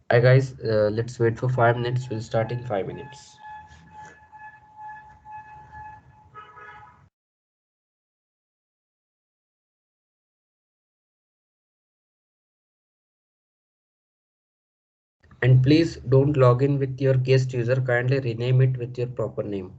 Hi guys, let's wait for 5 minutes. We'll start in 5 minutes. And please don't log in with your guest user. Kindly rename it with your proper name.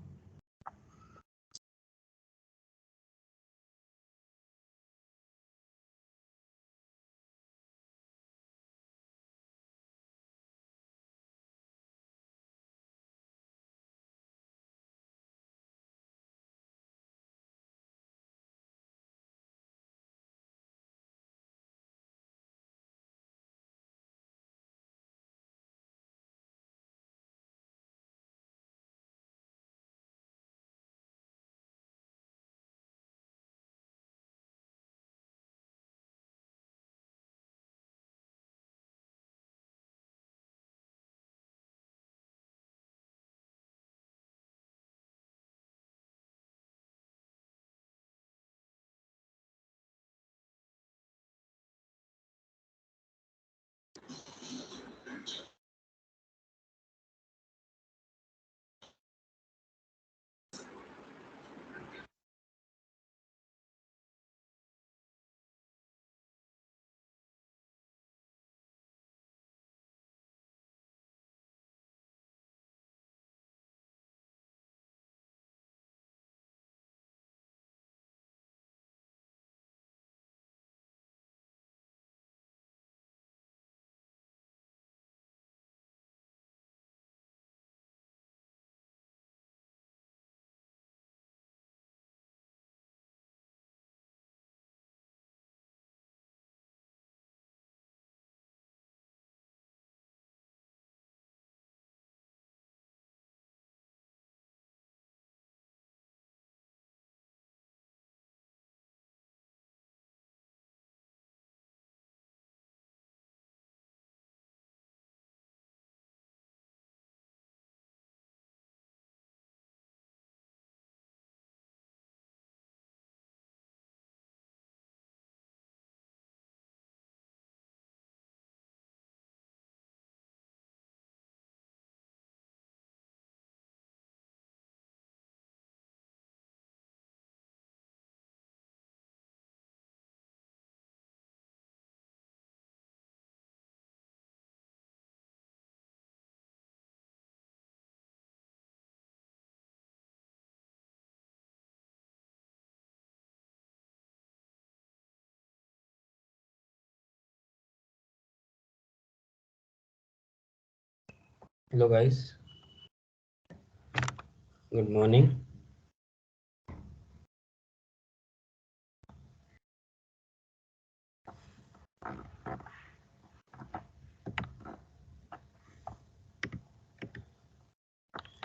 Hello guys, good morning.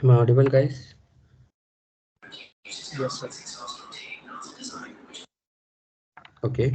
Am I audible guys? Yes, sir. Okay.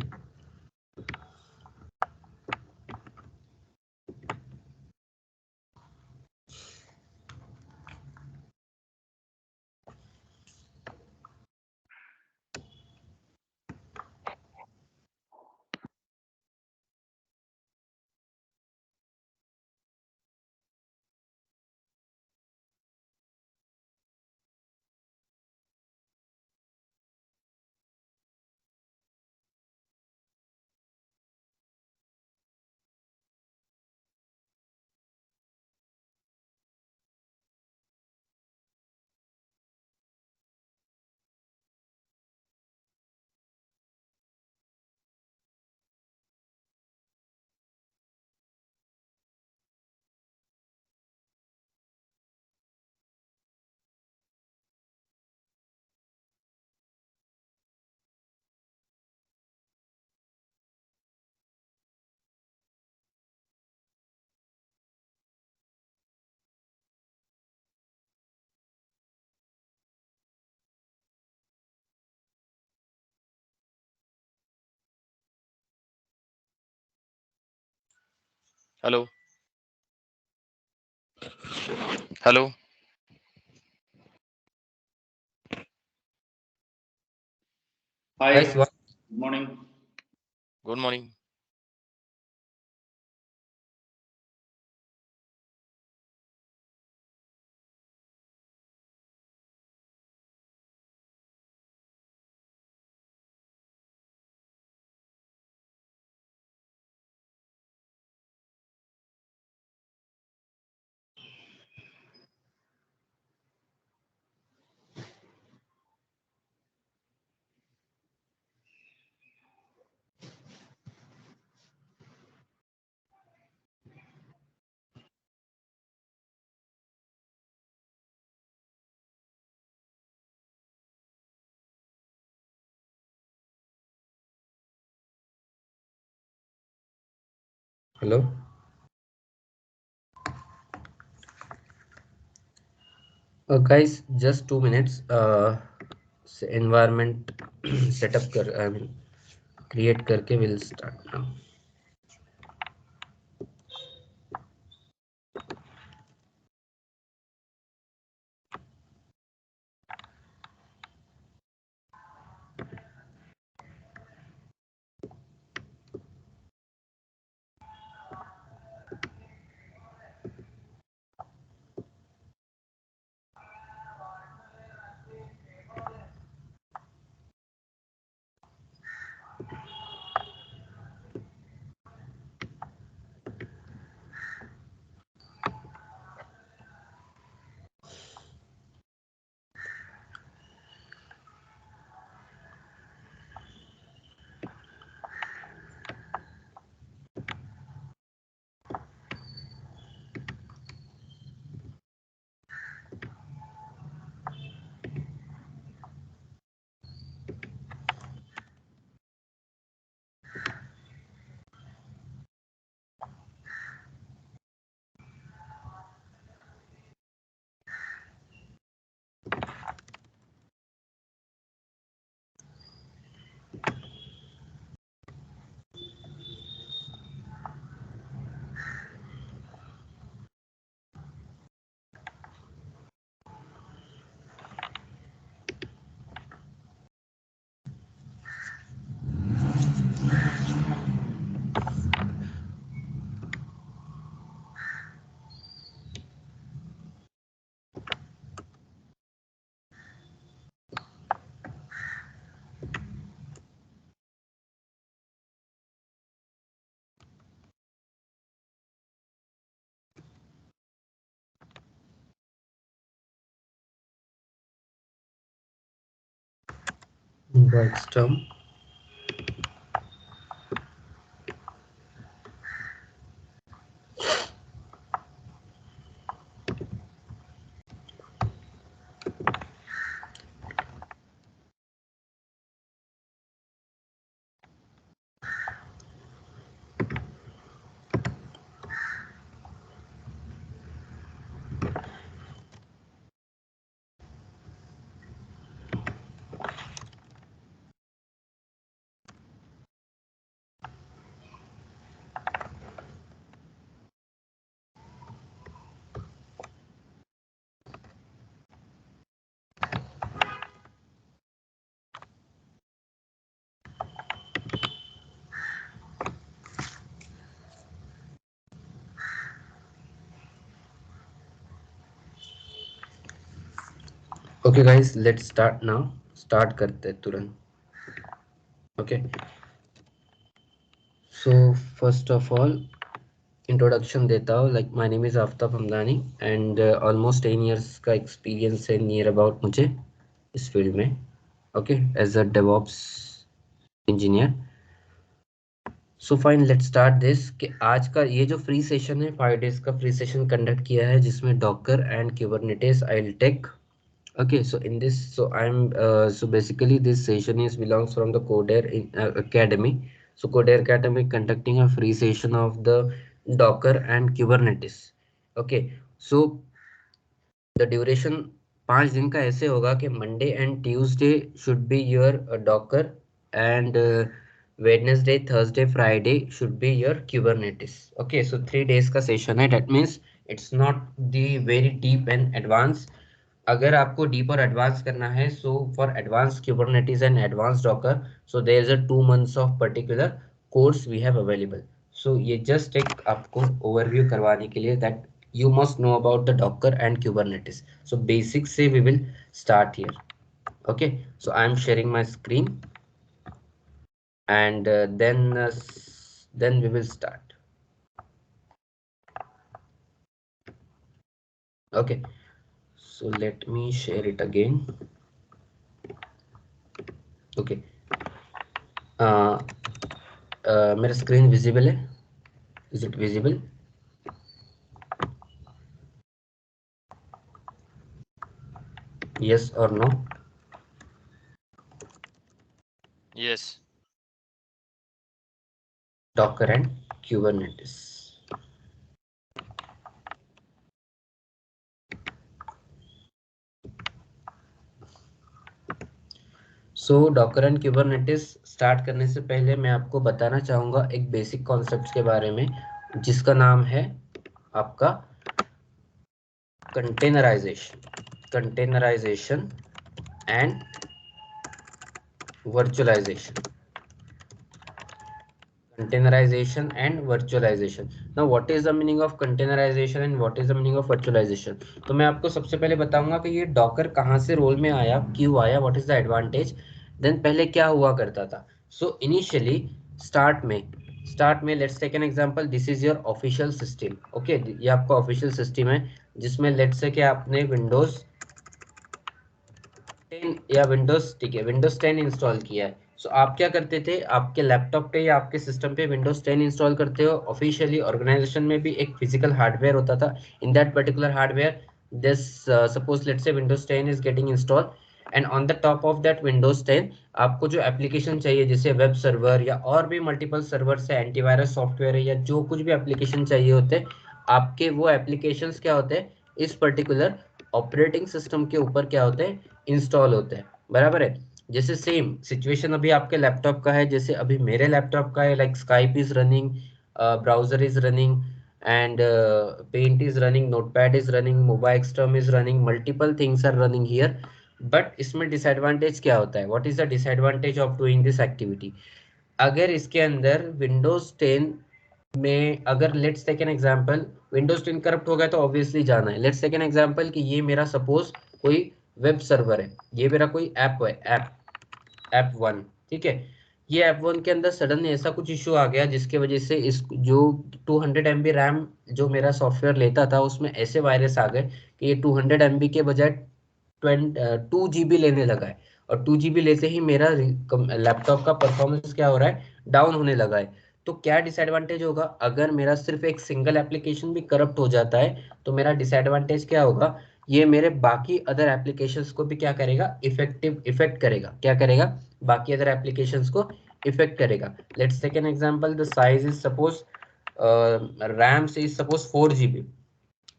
Hello. Hello. Guys, Hi, why good morning. Good morning. Hello. Guys, just 2 minutes. Environment setup कर, I mean create करके will start now. Invite term. Okay guys, let's start now. Start करते हैं तुरंत. Okay. So first of all, introduction देता हूँ. Like my name is Aftab Hamdani and almost 10 years का experience है near about मुझे इस field में. Okay, as a DevOps engineer. So fine, let's start this. कि आज का ये जो फ्री सेशन है, 5 days का फ्री सेशन कंडक्ट किया है, जिसमें Docker and Kubernetes I will take. Okay, so in this, so basically this session is belongs from the Coder Academy. So Coder Academy conducting a free session of the Docker and Kubernetes. Okay, so the duration 5 दिन का ऐसे होगा कि Monday and Tuesday should be your Docker and Wednesday Thursday Friday should be your Kubernetes. Okay, so 3 days का session है. That means it's not the very deep and advance. अगर आपको deep और एडवांस करना है, so for advance Kubernetes and advance Docker, so there is a 2 months of particular course we have available. So ये just एक आपको overview करवाने के लिए that you must know about the Docker and Kubernetes. So basics say we will start here. Okay, so I'm sharing my screen and then we will start. Okay, so let me share it again. Okay, uh, मेरा screen visible है? Is it visible? Yes or no? Yes. Docker and Kubernetes. So Docker and Kubernetes start करने से पहले मैं आपको बताना चाहूँगा एक बेसिक कॉन्सेप्ट के बारे में, जिसका नाम है आपका containerization and virtualization. Containerization and virtualization. Now what is the meaning of containerization and what is the meaning of virtualization? तो मैं आपको सबसे पहले बताऊंगा कि ये डॉकर कहाँ से रोल में आया, क्यों आया, what is the advantage, then पहले क्या हुआ करता था. सो इनिशियली स्टार्ट में let's take an example. This is your official system. Okay, ये आपका ऑफिशियल सिस्टम है जिसमें लेट्स से कि आपने विंडोज 10 या विंडोज, ठीक है, विंडोज 10 इंस्टॉल किया है. सो आप क्या करते थे, आपके लैपटॉप पे या आपके सिस्टम पे विंडोज 10 इंस्टॉल करते हो. ऑफिशियली ऑर्गेनाइजेशन में भी एक फिजिकल हार्डवेयर होता था. In that particular hardware this suppose let's say Windows 10 is getting install and on the top of that Windows 10 आपको जो एप्लीकेशन चाहिए, जैसे वेब सर्वर या और भी मल्टीपल सर्वर से एंटीवायरस सॉफ्टवेयर है या जो कुछ भी एप्लीकेशन चाहिए होते, आपके वो एप्लीकेशंस क्या होते हैं इस पर्टिकुलर ऑपरेटिंग सिस्टम के ऊपर क्या होते हैं, इंस्टॉल होते हैं. बराबर है. जैसे सेम सिचुएशन अभी आपके लैपटॉप का है, जैसे अभी मेरे लैपटॉप का है. Like Skype is running, browser is running and Paint is running, Notepad is running, mobile Xterm is running, multiple things are running here. But इसमें डिसएडवांटेज क्या होता है, what is the disadvantage of doing this activity. अगर इसके अंदर Windows 10 में अगर let's take an example Windows 10 corrupt हो गया तो ऑब्वियसली जाना है. लेट्स टेक एन एग्जांपल कि ये मेरा सपोज कोई वेब सर्वर है, ये मेरा कोई ऐप है, ऐप 1, ठीक है. ये ऐप 1 के अंदर सडनली ऐसा कुछ इशू आ गया जिसके वजह से इस जो 200 MB रैम जो मेरा सॉफ्टवेयर लेता था उसमें ऐसे वायरस आ गए कि ये 200 MB के बजाय 2 GB लेने लगा है. और 2 GB लेते ही मेरा लैपटॉप का परफॉर्मेंस क्या हो रहा है, डाउन होने लगा है. तो क्या डिसएडवांटेज होगा, अगर मेरा सिर्फ एक सिंगल एप्लीकेशन भी करप्ट हो जाता है तो मेरा डिसएडवांटेज क्या होगा, ये मेरे बाकी अदर एप्लीकेशंस को भी क्या करेगा, इफेक्ट करेगा. क्या करेगा, बाकी अदर एप्लीकेशंस को इफेक्ट करेगा. Let's take an example. The size is suppose RAM से इज सपोज 4 GB.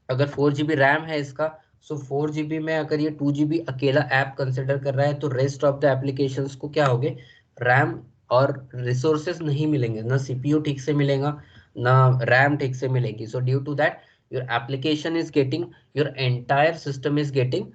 अगर 4 GB रैम है इसका, सो 4 GB में अगर ये 2 GB अकेला ऐप कंसिडर कर रहा है तो रेस्ट ऑफ द एप्लीकेशंस को क्या होगे, रैम और रिसोर्सेज नहीं मिलेंगे, ना सीपीयू ठीक से मिलेगा, ना रैम ठीक से मिलेगी. So due to that your application is getting, your entire system is getting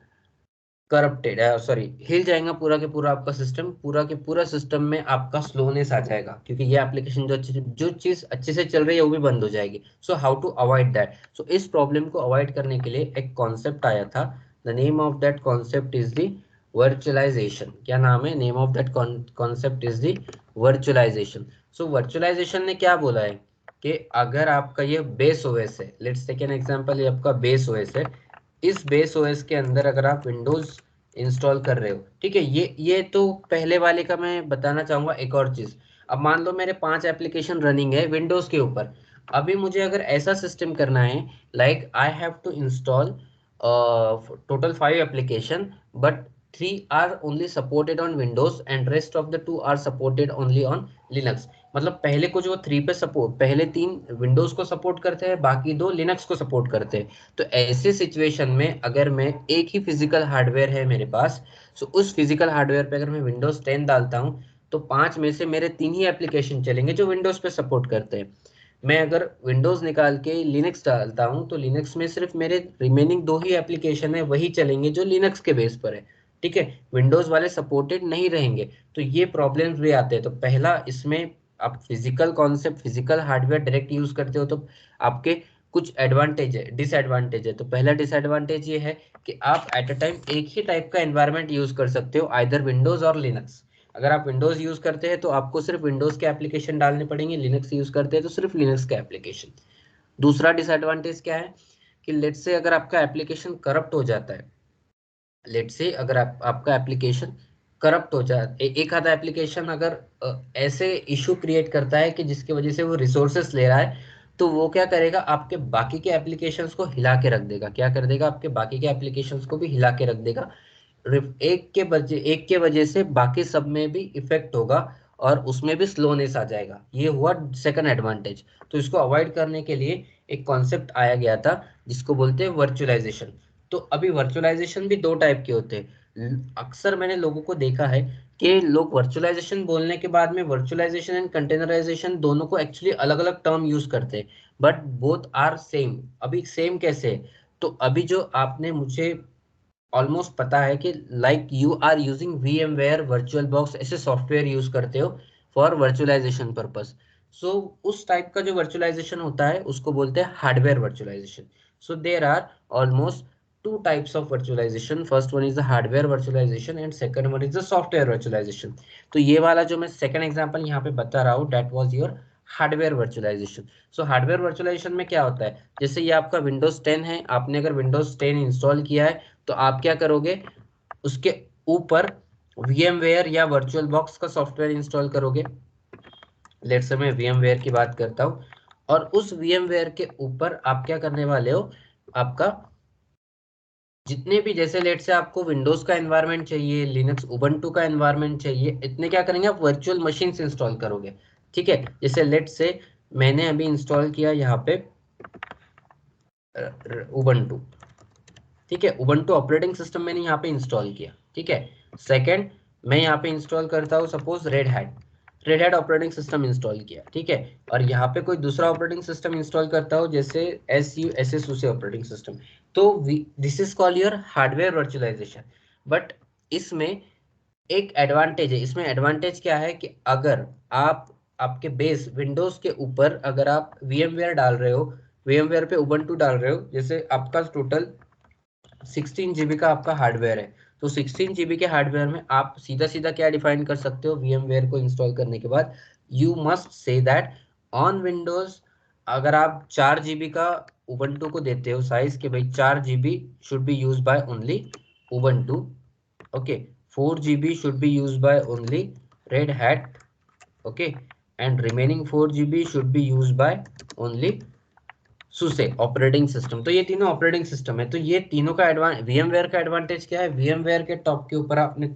corrupted, sorry, हिल जाएगा पूरा के पूरा आपका सिस्टम, पूरा के पूरा सिस्टम में आपका स्लोनेस आ जाएगा क्योंकि ये एप्लीकेशन जो चीज अच्छे से चल रही है वो भी बंद हो जाएगी. So how to avoid that. So इस प्रॉब्लम को अवॉइड करने के लिए एक कॉन्सेप्ट आया था. The name of that concept is the virtualization. क्या नाम है, name of that concept is the virtualization. So virtualization ने क्या बोला है कि अगर आपका ये बेस ओएस है, लेट्स टेक एन एग्जांपल, ये आपका बेस ओएस है. इस बेस ओएस के अंदर अगर आप विंडोज इंस्टॉल कर रहे हो, ठीक है, ये तो पहले वाले का मैं बताना चाहूंगा. एक और चीज, अब मान लो मेरे 5 एप्लीकेशन रनिंग है विंडोज के ऊपर. अभी मुझे अगर ऐसा सिस्टम करना है, like I have to install total 5 application but 3 are only supported on Windows and rest of the 2 are supported only on Linux. मतलब पहले कुछ वो 3 पे सपोर्ट, पहले 3 विंडोज को सपोर्ट करते हैं, बाकी 2 लिनक्स को सपोर्ट करते हैं. तो ऐसे सिचुएशन में अगर मैं एक ही फिजिकल हार्डवेयर है मेरे पास, सो उस फिजिकल हार्डवेयर पे अगर मैं विंडोज 10 डालता हूँ तो 5 में से मेरे 3 ही एप्लीकेशन चलेंगे जो विंडोज पे सपोर्ट करते हैं. मैं अगर विंडोज निकाल के लिनक्स डालता हूँ तो लिनक्स में सिर्फ मेरे रिमेनिंग 2 ही एप्लीकेशन है वही चलेंगे जो लिनक्स के बेस पर है. ठीक है, विंडोज वाले सपोर्टेड नहीं रहेंगे. तो ये प्रॉब्लम्स भी आते हैं. तो पहला इसमें आप physical concept, physical hardware direct use करते हो तो आपके कुछ एडवांटेज है, डिसएडवांटेज है. तो पहला डिसएडवांटेज ये है कि आप एट अ टाइम एक ही टाइप का एनवायरनमेंट यूज कर सकते हो, आइदर विंडोज और लिनक्स. अगर आप विंडोज यूज करते हैं तो आपको सिर्फ विंडोज के एप्लीकेशन डालने पड़ेंगे, लिनक्स यूज करते हैं तो सिर्फ लिनक्स के एप्लीकेशन. दूसरा डिसएडवांटेज क्या है कि लेट्स से अगर आपका एप्लीकेशन करप्ट हो जाता है, लेट्स से अगर आपका एप्लीकेशन करप्ट हो जाए, एक आधा एप्लीकेशन अगर ऐसे इशू क्रिएट करता है कि जिसकी वजह से वो रिसोर्सेस ले रहा है, तो वो क्या करेगा, आपके बाकी के एप्लीकेशंस को हिला के रख देगा. क्या कर देगा, आपके बाकी के एप्लीकेशंस को भी हिला के रख देगा. एक के वजह से बाकी सब में भी इफेक्ट होगा और उसमें भी स्लोनेस आ जाएगा। ये हुआ सेकंड एडवांटेज। तो इसको अवॉइड करने के लिए एक कॉन्सेप्ट आया गया था जिसको बोलते हैं वर्चुअलाइजेशन। तो अभी वर्चुअलाइजेशन भी दो टाइप के होते हैं। अक्सर मैंने लोगों को देखा है कि लोग वर्चुअलाइजेशन बोलने के बाद में वर्चुअलाइजेशन एंड कंटेनराइजेशन दोनों को एक्चुअली अलग अलग टर्म यूज करते हैं, बट बोथ आर सेम। अभी सेम कैसे है? तो अभी जो आपने मुझे ऑलमोस्ट पता है कि like you are using VMware virtual box ऐसे सॉफ्टवेयर यूज करते हो फॉर वर्चुअलाइजेशन पर्पस। सो उस टाइप का जो वर्चुअलाइजेशन होता है उसको बोलते हैं hardware virtualization. So there are almost two types of virtualization. First one is the hardware virtualization and second one is the software virtualization. तो ये वाला जो मैं second example यहाँ पे बता रहा हूँ that was your hardware virtualization. So hardware virtualization में क्या होता है, जैसे ये आपका विंडोज 10 है, आपने अगर विंडोज 10 इंस्टॉल किया है तो आप क्या करोगे, उसके ऊपर VMware या वर्चुअल बॉक्स का सॉफ्टवेयर इंस्टॉल करोगे। लेट्स से मैं VMware की बात करता हूँ, और उस VMware के ऊपर आप क्या करने वाले हो, आपका जितने भी, जैसे लेट से आपको विंडोज का एनवायरनमेंट चाहिए, लिनक्स उबंटू का एनवायरनमेंट चाहिए, इतने क्या करेंगे आप वर्चुअल मशीन इंस्टॉल करोगे। ठीक है, जैसे लेट से मैंने अभी इंस्टॉल किया यहाँ पे उबंटू। ठीक है, उबंटू ऑपरेटिंग सिस्टम मैंने यहाँ पे इंस्टॉल किया। ठीक है, सेकंड मैं यहाँ पे इंस्टॉल करता हूँ suppose red hat operating system install किया। ठीक है, और यहाँ पे कोई दूसरा ऑपरेटिंग सिस्टम इंस्टॉल करता हूँ जैसे SUSE ऑपरेटिंग सिस्टम। तो this is called your hardware virtualization. But इसमें एक एडवांटेज है। इसमें एडवांटेज क्या है कि अगर आप आपके बेस विंडोज के ऊपर अगर आप VMware डाल रहे हो, VMware पे उबंटू डाल रहे हो, जैसे आपका टोटल 16 GB का आपका हार्डवेयर है, तो 16 GB के हार्डवेयर में आप सीधा सीधा क्या डिफाइन कर सकते हो, VMware को इंस्टॉल करने के बाद you must say that on Windows अगर आप 4 GB का उबंटू को देते हो साइज के, भाई 4 GB should be use by only Ubuntu. Okay, 4 GB should be used by only Red Hat. Okay, and remaining 4 GB should be used by only SUSE operating system. तो ये तीनों operating system है। तो ये तीनों का VMware का advantage क्या है, VMware के टॉप के ऊपर आपने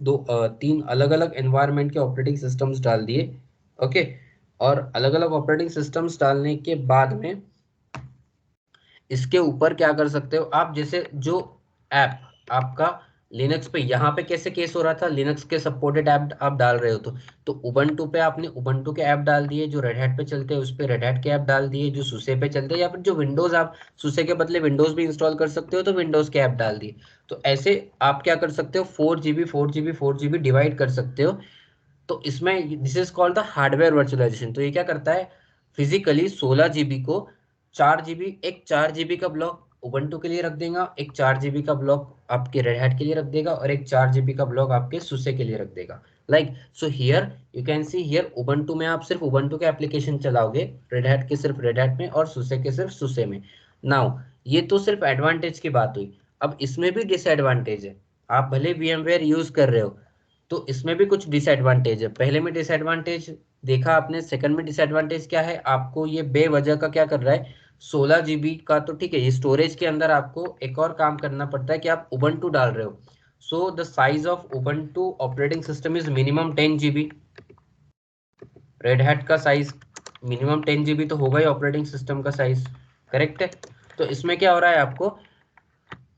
तीन अलग अलग एनवायरनमेंट के ऑपरेटिंग सिस्टम्स डाल दिए। ओके, और अलग अलग ऑपरेटिंग सिस्टम्स डालने के बाद में इसके ऊपर क्या कर सकते हो आप, जैसे जो ऐप आपका लिनक्स पे, यहाँ पे कैसे केस हो रहा था, लिनक्स के सपोर्टेड ऐप आप डाल रहे हो तो उबंटू पे आपने उबंटू के ऐप डाल दिए, जो रेड हैट पे चलते हैं उस पे रेड हैट के ऐप डाल दिए, जो सुसे पे चलते हैं, या फिर जो विंडोज आप सुसे के बदले विंडोज भी इंस्टॉल कर सकते हो तो विंडोज के ऐप डाल दिए। तो ऐसे आप क्या कर सकते हो, 4 GB डिवाइड कर सकते हो। तो इसमें this is called the hardware virtualization. तो ये क्या करता है, फिजिकली 16 GB को 4 GB, एक 4 GB का ब्लॉक उबंटू के लिए रख देगा, एक 4 GB का ब्लॉक आपके रेड हैट के लिए रख देगा, और एक 4 GB का ब्लॉक आपके सुसे के लिए रख देगा। Like so here you can see here Ubuntu में आप सिर्फ उबंटू के एप्लीकेशन चलाओगे, रेड हैट के सिर्फ रेड हैट में, और सुसे के सिर्फ सुसे में। नाउ ये तो सिर्फ एडवांटेज की बात हुई। अब इसमें भी डिसएडवांटेज है। आप भले VMware यूज कर रहे हो तो इसमें भी कुछ डिसएडवांटेज है। पहले में डिसएडवांटेज देखा आपने, सेकंड में डिसएडवांटेज क्या है, आपको ये बेवजह का क्या कर रहा है, 16 GB का तो ठीक है, ये स्टोरेज के अंदर आपको एक और काम करना पड़ता है कि आप उबंटू डाल रहे हो। So the size of Ubuntu operating system is minimum 10 GB। Red hat का साइज मिनिमम 10 GB तो होगा ही ऑपरेटिंग सिस्टम का साइज, करेक्ट है। तो इसमें क्या हो रहा है,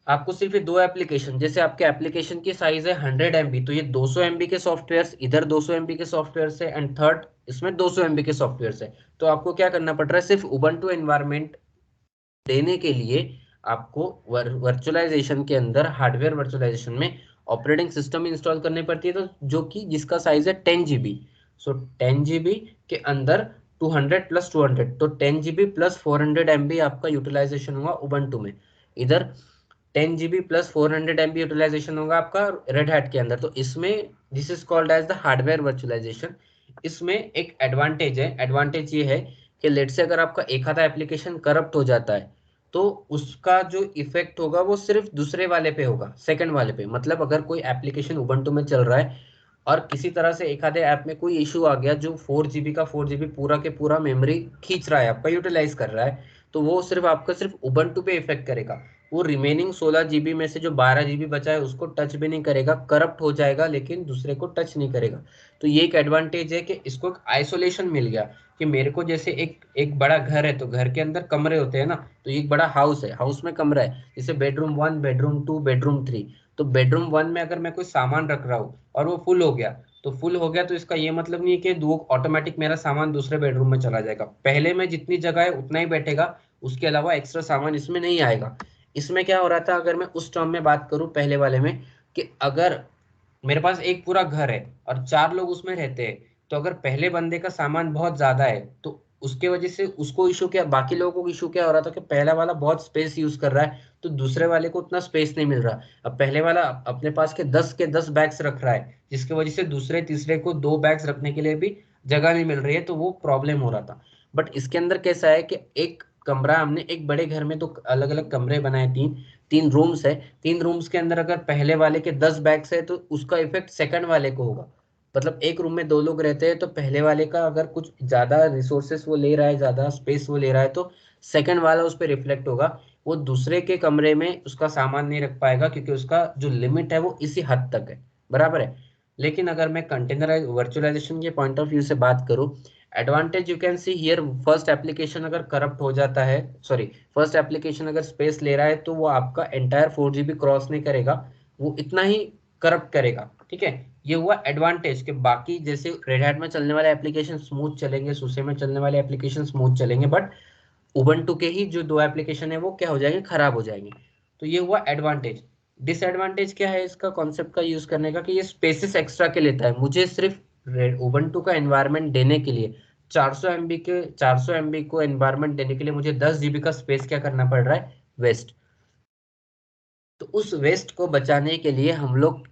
आपको सिर्फ ये दो एप्लीकेशन, जैसे आपके एप्लीकेशन की साइज है 100 MB, तो ये 200 MB के सॉफ्टवेयर, इधर 200 MB के सॉफ्टवेयर है, एंड थर्ड इसमें 200 MB के सॉफ्टवेयर है। तो आपको क्या करना पड़ रहा है, सिर्फ उबंटू एनवायरनमेंट देने के लिए आपको वर्चुअलाइजेशन के अंदर, हार्डवेयर वर्चुअलाइजेशन में ऑपरेटिंग सिस्टम इंस्टॉल करनी पड़ती है, तो जो कि जिसका साइज है 10 GB। सो 10 GB के अंदर 200 + 200, तो 10 GB + 400 MB आपका यूटिलाइजेशन हुआ उबंटू में। इधर 10 GB + 400 MB यूटिलाइजेशन होगा आपका रेड हैट के अंदर। तो इसमें this is called as the hardware virtualization. इसमें एक एडवांटेज है, एडवांटेज ये है कि लेट से अगर आपका एक आधा एप्लीकेशन करप्ट हो जाता है तो उसका जो इफेक्ट होगा वो सिर्फ दूसरे वाले पे होगा, सेकंड वाले पे। मतलब अगर कोई एप्लीकेशन उबंटू में चल रहा है और किसी तरह से एक आधे ऐप में कोई इशू आ गया जो 4 GB का 4 GB पूरा के पूरा मेमोरी खींच रहा है, आपका यूटिलाइज कर रहा है, तो वो सिर्फ आपका सिर्फ उबंटू पे इफेक्ट करेगा। वो रिमेनिंग 16 GB में से जो 12 GB बचा है उसको टच भी नहीं करेगा, करप्ट हो जाएगा लेकिन दूसरे को टच नहीं करेगा। तो ये एक एडवांटेज है कि इसको एक आइसोलेशन मिल गया, कि मेरे को जैसे एक एक बड़ा घर है तो घर के अंदर कमरे होते हैं ना, तो एक बड़ा हाउस है, हाउस में कमरा है, जैसे बेडरूम 1, बेडरूम 2, बेडरूम 3। तो बेडरूम 1 में अगर मैं कोई सामान रख रहा हूँ और वो फुल हो गया, तो फुल हो गया तो इसका ये मतलब नहीं है कि दो ऑटोमेटिक मेरा सामान दूसरे बेडरूम में चला जाएगा, पहले में जितनी जगह है उतना ही बैठेगा, उसके अलावा एक्स्ट्रा सामान इसमें नहीं आएगा। इसमें क्या हो रहा था, अगर मैं उस टर्म में बात करूं पहले वाले में, कि अगर मेरे पास एक पूरा घर है और 4 लोग उसमें रहते हैं, तो अगर पहले बंदे का सामान बहुत ज्यादा है तो उसके वजह से उसको इशू क्या, बाकी लोगों को इशू क्या हो रहा था कि पहला वाला बहुत स्पेस यूज कर रहा है तो दूसरे वाले को उतना स्पेस नहीं मिल रहा। अब पहले वाला अपने पास के 10 बैग्स रख रहा है, जिसकी वजह से दूसरे तीसरे को 2 बैग्स रखने के लिए भी जगह नहीं मिल रही है, तो वो प्रॉब्लम हो रहा था। बट इसके अंदर कैसा है कि एक कमरा, हमने एक बड़े घर में तो अलग अलग कमरे बनाए, तीन तीन रूम्स है, 3 रूम्स के अंदर अगर पहले वाले के 10 बैग्स है तो उसका इफेक्ट सेकंड वाले को होगा। मतलब एक रूम में 2 लोग रहते हैं तो पहले वाले का अगर कुछ ज्यादा रिसोर्सेस वो ले रहा है, ज्यादा स्पेस वो ले रहा है, तो सेकंड वाला उस पर रिफ्लेक्ट होगा। वो दूसरे के कमरे में उसका सामान नहीं रख पाएगा क्योंकि उसका जो लिमिट है वो इसी हद तक है, बराबर है। लेकिन अगर मैं कंटेनराइज वर्चुअलाइजेशन के पॉइंट ऑफ व्यू से बात करूं, advantage you can see here, first application अगर करप्ट हो जाता है, सॉरी, फर्स्ट एप्लीकेशन अगर स्पेस ले रहा है तो वो आपका एंटायर 4 GB क्रॉस नहीं करेगा, वो इतना ही करप्ट करेगा, ठीक है। ये हुआ एडवांटेज कि बाकी जैसे रेड हैट में चलने वाले एप्लीकेशन स्मूथ चलेंगे, सुसे में चलने वाले एप्लीकेशन स्मूथ चलेंगे, बट उबंटू के ही जो 2 एप्लीकेशन है वो क्या हो जाएंगे, खराब हो जाएंगे। तो ये हुआ एडवांटेज। डिसएडवांटेज क्या है इसका कॉन्सेप्ट का यूज करने का, कि ये स्पेसेस एक्स्ट्रा के लेता है, मुझे सिर्फ उबंटू का एनवायरनमेंट देने के लिए 400 MB को एनवायरनमेंट देने के लिए मुझे 10 GB का स्पेस क्या करना पड़ रहा है, वेस्ट। तो उस वेस्ट को बचाने के लिए हम लोग,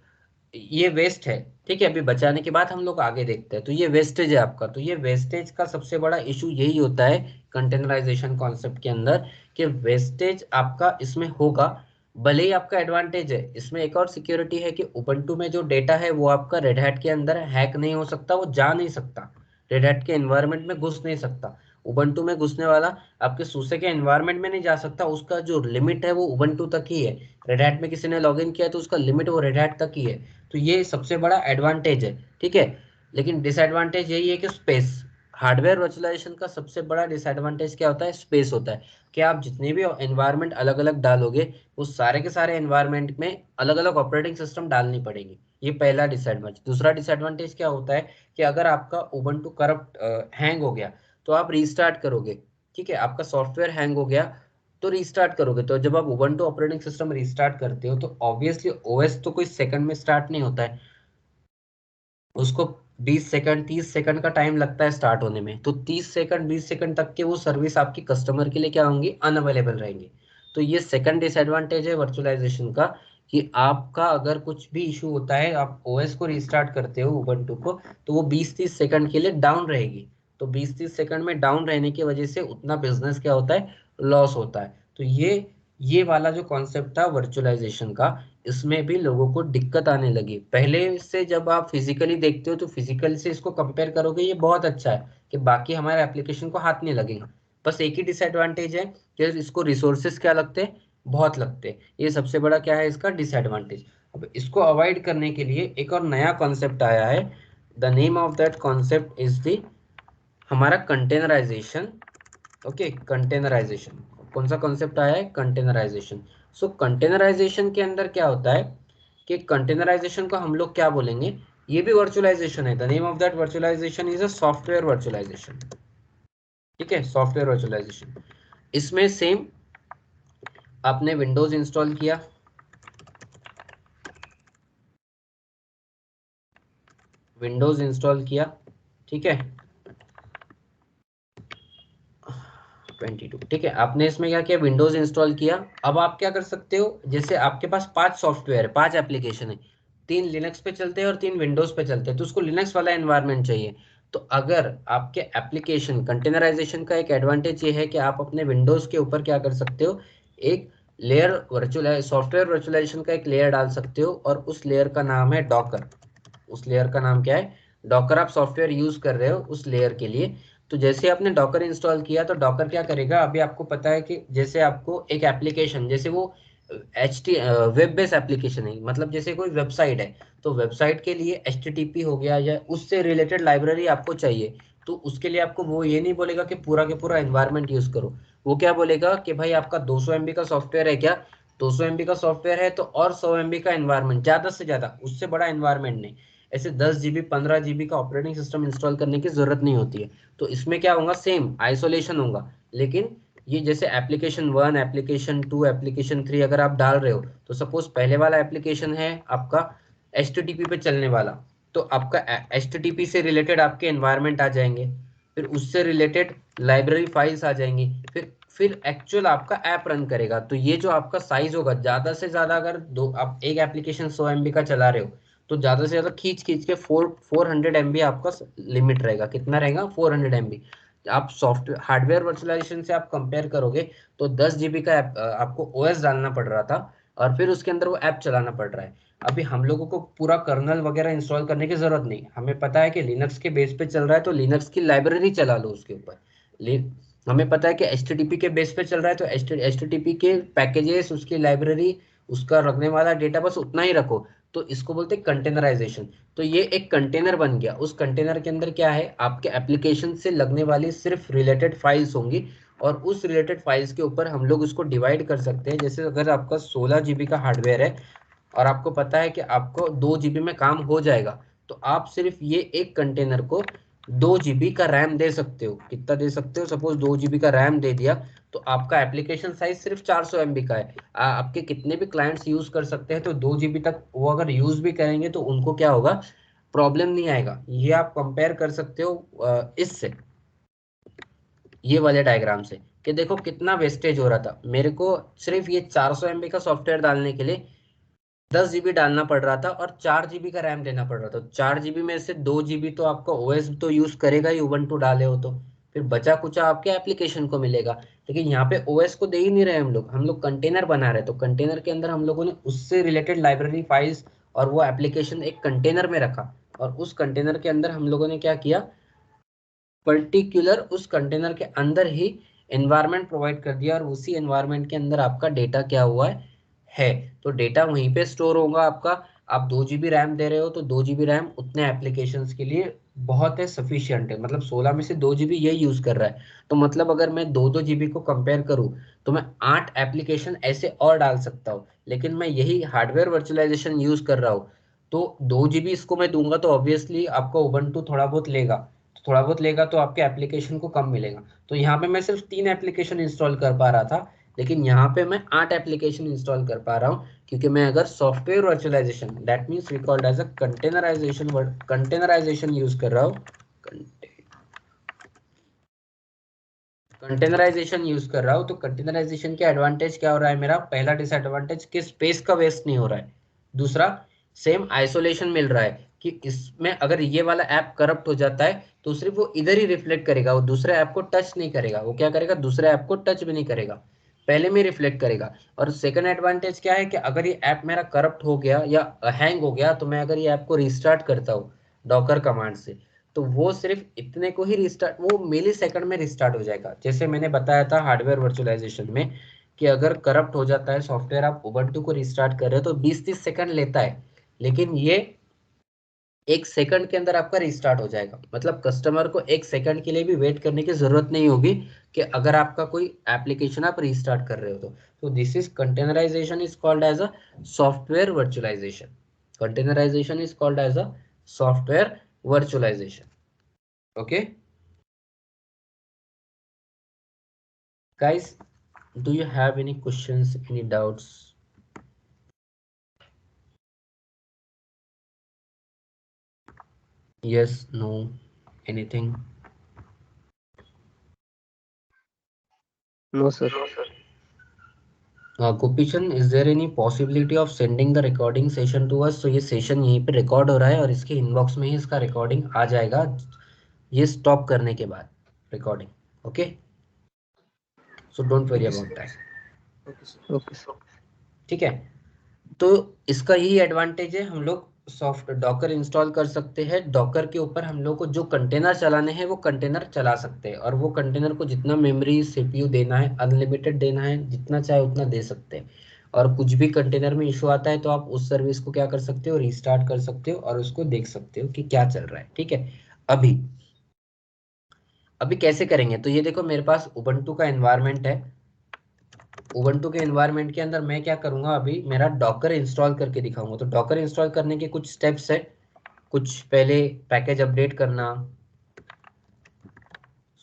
ये वेस्ट है, ठीक है, अभी बचाने के बाद हम लोग आगे देखते हैं। तो ये वेस्टेज है आपका, तो ये वेस्टेज का सबसे बड़ा इशू यही होता है कंटेनराइजेशन कॉन्सेप्ट के अंदर, कि वेस्टेज आपका इसमें होगा। भले ही आपका एडवांटेज है इसमें, एक और सिक्योरिटी है कि उबंटू में जो डेटा है वो आपका रेड हैट के अंदर हैक नहीं हो सकता, वो जा नहीं सकता, रेड हैट के एनवायरनमेंट में घुस नहीं सकता। उबंटू में घुसने वाला आपके सूसे के एनवायरनमेंट में नहीं जा सकता, उसका जो लिमिट है वो उबंटू तक ही है। रेड हैट में किसी ने लॉगिन किया तो उसका लिमिट वो रेड हैट तक ही है। तो ये सबसे बड़ा एडवांटेज है, ठीक है। लेकिन डिसएडवांटेज यही है कि स्पेस, हार्डवेयर वर्चुअलाइजेशन का सबसे बड़ा डिसएडवांटेज क्या होता है, स्पेस होता है। कि आप जितने भी एनवायरनमेंट अलग अलग डालोगे, वो सारे के सारे एनवायरनमेंट में अलग अलग ऑपरेटिंग सिस्टम डालनी पड़ेगी, ये पहला डिसएडवांटेज। दूसरा डिसएडवांटेज क्या होता है कि अगर आपका उबंटू करप्ट हैंग हो गया तो आप रीस्टार्ट करोगे, ठीक है, आपका सॉफ्टवेयर हैंग हो गया तो रीस्टार्ट करोगे, तो जब आप उबंटू ऑपरेटिंग सिस्टम रीस्टार्ट करते हो तो ऑब्वियसली ओएस तो कोई सेकंड में स्टार्ट नहीं होता है, उसको 20 सेकंड 30 सेकंड का टाइम लगता है स्टार्ट होने में। तो 30 सेकंड 20 सेकंड तक के वो सर्विस आपकी कस्टमर के लिए क्या होंगी, अनअवेलेबल रहेंगी। तो ये सेकंड डिसएडवांटेज है वर्चुअलाइजेशन का, कि आपका अगर कुछ भी इशू होता है, आप ओएस को रीस्टार्ट करते हो उबंटू को, तो वो 20-30 सेकंड के लिए डाउन रहेगी। तो 20-30 सेकंड में डाउन रहने की वजह से उतना बिजनेस क्या होता है, लॉस होता है। तो ये वाला जो कॉन्सेप्ट था वर्चुअलाइजेशन का, इसमें भी लोगों को दिक्कत आने लगी। पहले से जब आप फिजिकली देखते हो तो फिजिकल से इसको कंपेयर करोगे ये बहुत अच्छा है, कि बाकी हमारे एप्लीकेशन को हाथ नहीं लगेगा। बस एक ही डिसएडवांटेज है कि इसको रिसोर्सेस क्या लगते हैं, बहुत लगते हैं, ये सबसे बड़ा क्या है इसका डिसएडवांटेज। अब इसको अवॉइड करने के लिए एक और नया कॉन्सेप्ट आया है, the name of that concept is the हमारा कंटेनराइजेशन। Okay, containerization. कौन सा कॉन्सेप्ट आया है, कंटेनराइजेशन। सो कंटेनराइजेशन के अंदर क्या होता है कि कंटेनराइजेशन को हम लोग क्या बोलेंगे, ये भी वर्चुअलाइजेशन है, the name of that virtualization is a software virtualization, ठीक है, सॉफ्टवेयर वर्चुअलाइजेशन। इसमें सेम, आपने विंडोज इंस्टॉल किया, विंडोज इंस्टॉल किया, ठीक है, 22, ठीक है, आपने इसमें क्या किया, विंडोज इंस्टॉल किया। अब आप क्या कर सकते हो, जैसे आपके पास 5 सॉफ्टवेयर है, 5 एप्लीकेशन है, 3 लिनक्स पे चलते हैं और 3 विंडोज पे चलते हैं, तो उसको लिनक्स वाला एनवायरनमेंट चाहिए। तो अगर आपके एप्लीकेशन कंटेनराइजेशन का एक एडवांटेज ये है कि आप अपने विंडोज के ऊपर क्या कर सकते हो, एक लेयर वर्चुअल सॉफ्टवेयर वर्चुअलाइजेशन का एक लेयर डाल सकते हो, और उस लेयर का नाम है डॉकर। उस लेयर का नाम क्या है, डॉकर। आप सॉफ्टवेयर यूज कर रहे हो उस लेयर के लिए। तो जैसे आपने डॉकर इंस्टॉल किया तो डॉकर क्या करेगा, अभी आपको पता है कि जैसे आपको एक एप्लीकेशन, जैसे वो वेब बेस्ड एप्लीकेशन है, मतलब जैसे कोई वेबसाइट है तो वेबसाइट के लिए HTTP हो गया या उससे रिलेटेड लाइब्रेरी आपको चाहिए, तो उसके लिए आपको वो ये नहीं बोलेगा कि पूरा के पूरा एनवायरनमेंट यूज करो। वो क्या बोलेगा कि भाई आपका 200 MB का सॉफ्टवेयर है क्या, 200 MB का सॉफ्टवेयर है तो और 100 MB का एनवायरनमेंट, ज्यादा से ज्यादा, उससे बड़ा एनवायरनमेंट नहीं। ऐसे 10 GB 15 GB का ऑपरेटिंग सिस्टम इंस्टॉल करने की जरूरत नहीं होती है। तो इसमें क्या होगा, सेम आइसोलेशन होगा, लेकिन ये जैसे एप्लीकेशन 1 एप्लीकेशन 2 एप्लीकेशन 3 अगर आप डाल रहे हो, तो सपोज पहले वाला एप्लीकेशन है आपका HTTP पे चलने वाला, तो आपका HTTP से रिलेटेड आपके एनवायरनमेंट आ जाएंगे, फिर उससे रिलेटेड लाइब्रेरी फाइल्स आ जाएंगी, फिर एक्चुअल आपका ऐप रन करेगा। तो ये जो आपका साइज होगा, ज्यादा से ज्यादा अगर दो आप एक एप्लीकेशन 100 MB का चला रहे हो, तो ज्यादा से ज्यादा खींच खींच के 400 MB आपका लिमिट रहेगा। कितना रहेगा, 400 MB। आप सॉफ्टवेयर हार्डवेयर वर्चुअलाइजेशन से आप कंपेयर करोगे तो 10 GB का आपको OS डालना पड़ रहा था, और फिर उसके अंदर वो ऐप चलाना पड़ रहा है। अभी हम लोगों को पूरा कर्नल वगैरह इंस्टॉल करने की जरूरत नहीं, हमें पता है कि लिनक्स के बेस पे चल रहा है तो लिनक्स की लाइब्रेरी चला लो उसके ऊपर। हमें पता है कि HTTP के बेस पे चल रहा है तो HTTP के पैकेजेस, उसकी लाइब्रेरी, उसका रखने वाला डेटा बस उतना ही रखो। तो इसको बोलते हैं कंटेनराइजेशन। तो ये एक कंटेनर बन गया, उस कंटेनर के अंदर क्या है, आपके एप्लीकेशन से लगने वाली सिर्फ रिलेटेड फाइल्स होंगी, और उस रिलेटेड फाइल्स के ऊपर हम लोग उसको डिवाइड कर सकते हैं। जैसे अगर आपका 16 GB का हार्डवेयर है और आपको पता है कि आपको 2 GB में काम हो जाएगा, तो आप सिर्फ ये एक कंटेनर को 2 GB का रैम दे सकते हो। कितना दे सकते हो, सपोज 2 GB का रैम दे दिया, तो आपका एप्लीकेशन साइज सिर्फ 400 MB का है। आपके कितने भी क्लाइंट्स यूज कर सकते हैं, तो 2 GB तक वो अगर यूज भी करेंगे तो उनको क्या होगा, प्रॉब्लम नहीं आएगा। ये आप कंपेयर कर सकते हो इससे, ये वाले डायग्राम से, कि देखो कितना वेस्टेज हो रहा था। मेरे को सिर्फ ये 400 MB का सॉफ्टवेयर डालने के लिए 10 GB डालना पड़ रहा था और 4 GB का रैम देना पड़ रहा था। 4 GB में से 2 GB तो आपका OS तो यूज करेगा ही, उबंटू डाले हो तो फिर बचा कुचा आपके एप्लीकेशन को मिलेगा। लेकिन यहाँ पे OS को दे ही नहीं रहे हम लोग कंटेनर बना रहे हैं। तो कंटेनर के अंदर हम लोगों ने उससे रिलेटेड लाइब्रेरी फाइल्स और वो एप्लीकेशन एक कंटेनर में रखा, और उस कंटेनर के अंदर हम लोगों ने क्या किया, पर्टिकुलर उस कंटेनर के अंदर ही एनवायरनमेंट प्रोवाइड कर दिया, और उसी एनवायरनमेंट के अंदर आपका डेटा क्या हुआ है। तो डेटा वहीं पे स्टोर होगा आपका। आप 2 GB रैम दे रहे हो तो 2 GB रैम उतने एप्लीकेशंस के लिए बहुत है, सफिशियंट है। मतलब 16 में से 2 GB ये यूज कर रहा है, तो मतलब अगर मैं 2-2 GB को कंपेयर करूँ तो मैं 8 एप्लीकेशन ऐसे और डाल सकता हूँ। लेकिन मैं यही हार्डवेयर वर्चुअलाइजेशन यूज कर रहा हूँ, तो 2 GB इसको मैं दूंगा तो ऑब्वियसली आपका उबंटू थोड़ा बहुत लेगा तो आपके एप्लीकेशन को कम मिलेगा। तो यहाँ पे मैं सिर्फ 3 एप्लीकेशन इंस्टॉल कर पा रहा था, लेकिन यहाँ पे मैं 8 एप्लीकेशन इंस्टॉल कर पा रहा हूँ, क्योंकि मैं अगर software virtualization, that means recalled as a containerization use कर रहा हूँ, कंटेनराइजेशन यूज कर रहा हूँ। तो कंटेनराइजेशन के एडवांटेज क्या हो रहा है, मेरा पहला डिसएडवांटेज कि स्पेस का वेस्ट नहीं हो रहा है। दूसरा, सेम आइसोलेशन मिल रहा है कि इसमें अगर ये वाला ऐप करप्ट हो जाता है तो सिर्फ वो इधर ही रिफ्लेक्ट करेगा, वो दूसरे ऐप को टच नहीं करेगा। वो क्या करेगा, दूसरे ऐप को टच भी नहीं करेगा, पहले में रिफ्लेक्ट करेगा। और सेकंड एडवांटेज क्या है कि अगर ये ऐप मेरा करप्ट हो गया या हैंग हो गया, तो मैं अगर ये ऐप को रिस्टार्ट करता हूँ डॉकर कमांड से, तो वो सिर्फ इतने को ही रिस्टार्ट, वो मिली सेकंड में रिस्टार्ट हो जाएगा। जैसे मैंने बताया था हार्डवेयर वर्चुअलाइजेशन में कि अगर करप्ट हो जाता है सॉफ्टवेयर, आप उबंटू को रिस्टार्ट कर रहे हो तो 20-30 सेकंड लेता है, लेकिन ये 1 सेकंड के अंदर आपका रिस्टार्ट हो जाएगा। मतलब कस्टमर को 1 सेकंड के लिए भी वेट करने की जरूरत नहीं होगी कि अगर आपका कोई एप्लीकेशन आप रिस्टार्ट कर रहे हो तो this is containerization is called as a software virtualization. Containerization is called as a software virtualization. Okay, guys, do you have any questions, any doubts? Yes, no, anything? No, sir. Gopichand, is there any possibility of sending the recording session to us? तो ये session यहीं पे record हो रहा है और इसके inbox में ही इसका रिकॉर्डिंग आ जाएगा ये स्टॉप करने के बाद recording. Okay, so don't worry okay about sir, that. Okay sir. Okay, sir. ठीक है, तो इसका यही एडवांटेज है, हम लोग सॉफ्ट डॉकर इंस्टॉल कर सकते हैं। डॉकर के ऊपर हम लोग को जो कंटेनर चलाने हैं वो कंटेनर चला सकते हैं, और वो कंटेनर को जितना मेमोरी CPU देना है, अनलिमिटेड देना है, जितना चाहे उतना दे सकते हैं। और कुछ भी कंटेनर में इशू आता है तो आप उस सर्विस को क्या कर सकते हो, रीस्टार्ट कर सकते हो और उसको देख सकते हो कि क्या चल रहा है। ठीक है, अभी अभी कैसे करेंगे, तो ये देखो मेरे पास उबंटू का एनवायरनमेंट है। उबंटू के एनवायरनमेंट के अंदर मैं क्या करूंगा, अभी मेरा डॉकर इंस्टॉल करके दिखाऊंगा। तो डॉकर इंस्टॉल करने के कुछ स्टेप्स है। कुछ पहले पैकेज अपडेट करना,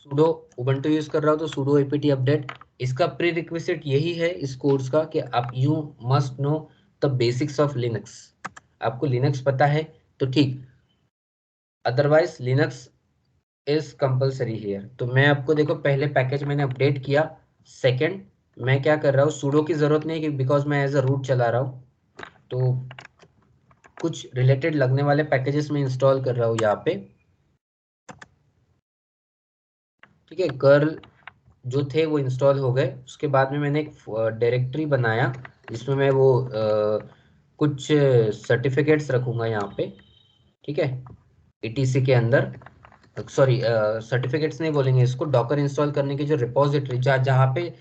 sudo ubuntu यूज कर रहा हो तो sudo apt अपडेट। इसका प्री रिक्विजिट यही है इस कोर्स का कि आप you must know the basics of Linux. आपको लिनक्स पता है तो ठीक, otherwise Linux is compulsory here. तो मैं आपको देखो पहले पैकेज मैंने अपडेट किया। सेकंड, मैं क्या कर रहा हूँ, sudo की जरूरत नहीं कि बिकॉज मैं एज अ रूट चला रहा हूँ, तो कुछ रिलेटेड लगने वाले पैकेजेस में इंस्टॉल कर रहा हूँ यहाँ पे। ठीक है, कर्ल जो थे वो इंस्टॉल हो गए। उसके बाद में मैंने एक डायरेक्टरी बनाया जिसमें मैं वो कुछ सर्टिफिकेट्स रखूंगा यहाँ पे। ठीक है, ईटीसी के अंदर, सॉरी सर्टिफिकेट्स नहीं बोलेंगे इसको, डॉकर इंस्टॉल करने की जो रिपोजिटरी जहाँ पे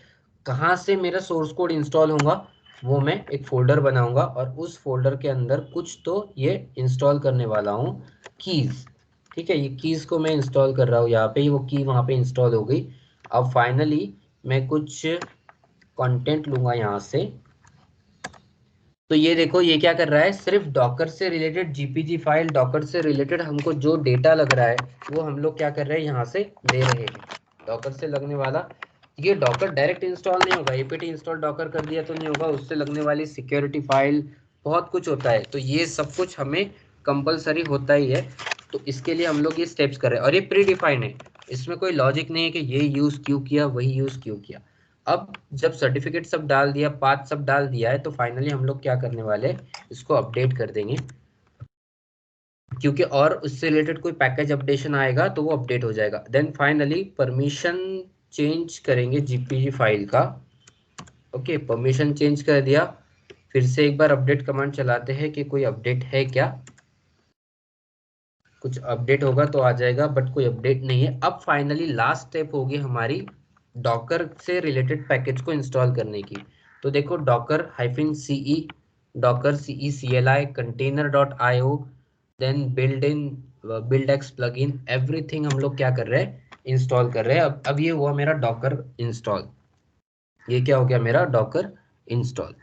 कहाँ से मेरा सोर्स कोड इंस्टॉल होगा वो मैं एक फोल्डर बनाऊंगा और उस फोल्डर के अंदर कुछ तो ये इंस्टॉल करने वाला हूँ, कीज। ठीक है, ये कीज को मैं इंस्टॉल कर रहा हूँ यहाँ पे, वो की वहाँ पे इंस्टॉल हो गई। अब फाइनली मैं कुछ कंटेंट लूंगा यहाँ से। तो ये देखो ये क्या कर रहा है, सिर्फ डॉकर से रिलेटेड जीपीजी फाइल, डॉकर से रिलेटेड हमको जो डेटा लग रहा है वो हम लोग क्या कर रहे हैं यहाँ से ले रहे हैं। डॉकर से लगने वाला ये डॉकर डायरेक्ट इंस्टॉल नहीं होगा, एपीटी इंस्टॉल डॉकर कर दिया तो नहीं होगा, उससे लगने वाली सिक्योरिटी फाइल बहुत कुछ होता है। तो ये सब कुछ हमें कंपलसरी होता ही है। तो इसके लिए हम लोग ये स्टेप्स कर रहे हैं और ये प्री डिफाइन है, इसमें कोई लॉजिक नहीं है कि ये यूज क्यों किया वही यूज क्यों किया। अब जब सर्टिफिकेट सब डाल दिया, पाथ सब डाल दिया है, तो फाइनली हम लोग क्या करने वाले हैं, इसको अपडेट कर देंगे, क्योंकि और उससे रिलेटेड कोई पैकेज अपडेशन आएगा तो वो अपडेट हो जाएगा। देन फाइनली परमिशन चेंज करेंगे जीपीजी फाइल का। ओके, परमिशन चेंज कर दिया। फिर से एक बार अपडेट कमांड चलाते हैं कि कोई अपडेट है क्या। कुछ अपडेट होगा तो आ जाएगा, बट कोई अपडेट नहीं है। अब फाइनली लास्ट स्टेप होगी हमारी डॉकर से रिलेटेड पैकेज को इंस्टॉल करने की। तो देखो Docker -ce, Docker CECLI, container dot IO, then buildx plugin, everything हम लोग क्या कर रहे हैं, इंस्टॉल कर रहे हैं। अब ये हुआ मेरा डॉकर इंस्टॉल, ये क्या हो गया मेरा डॉकर इंस्टॉल।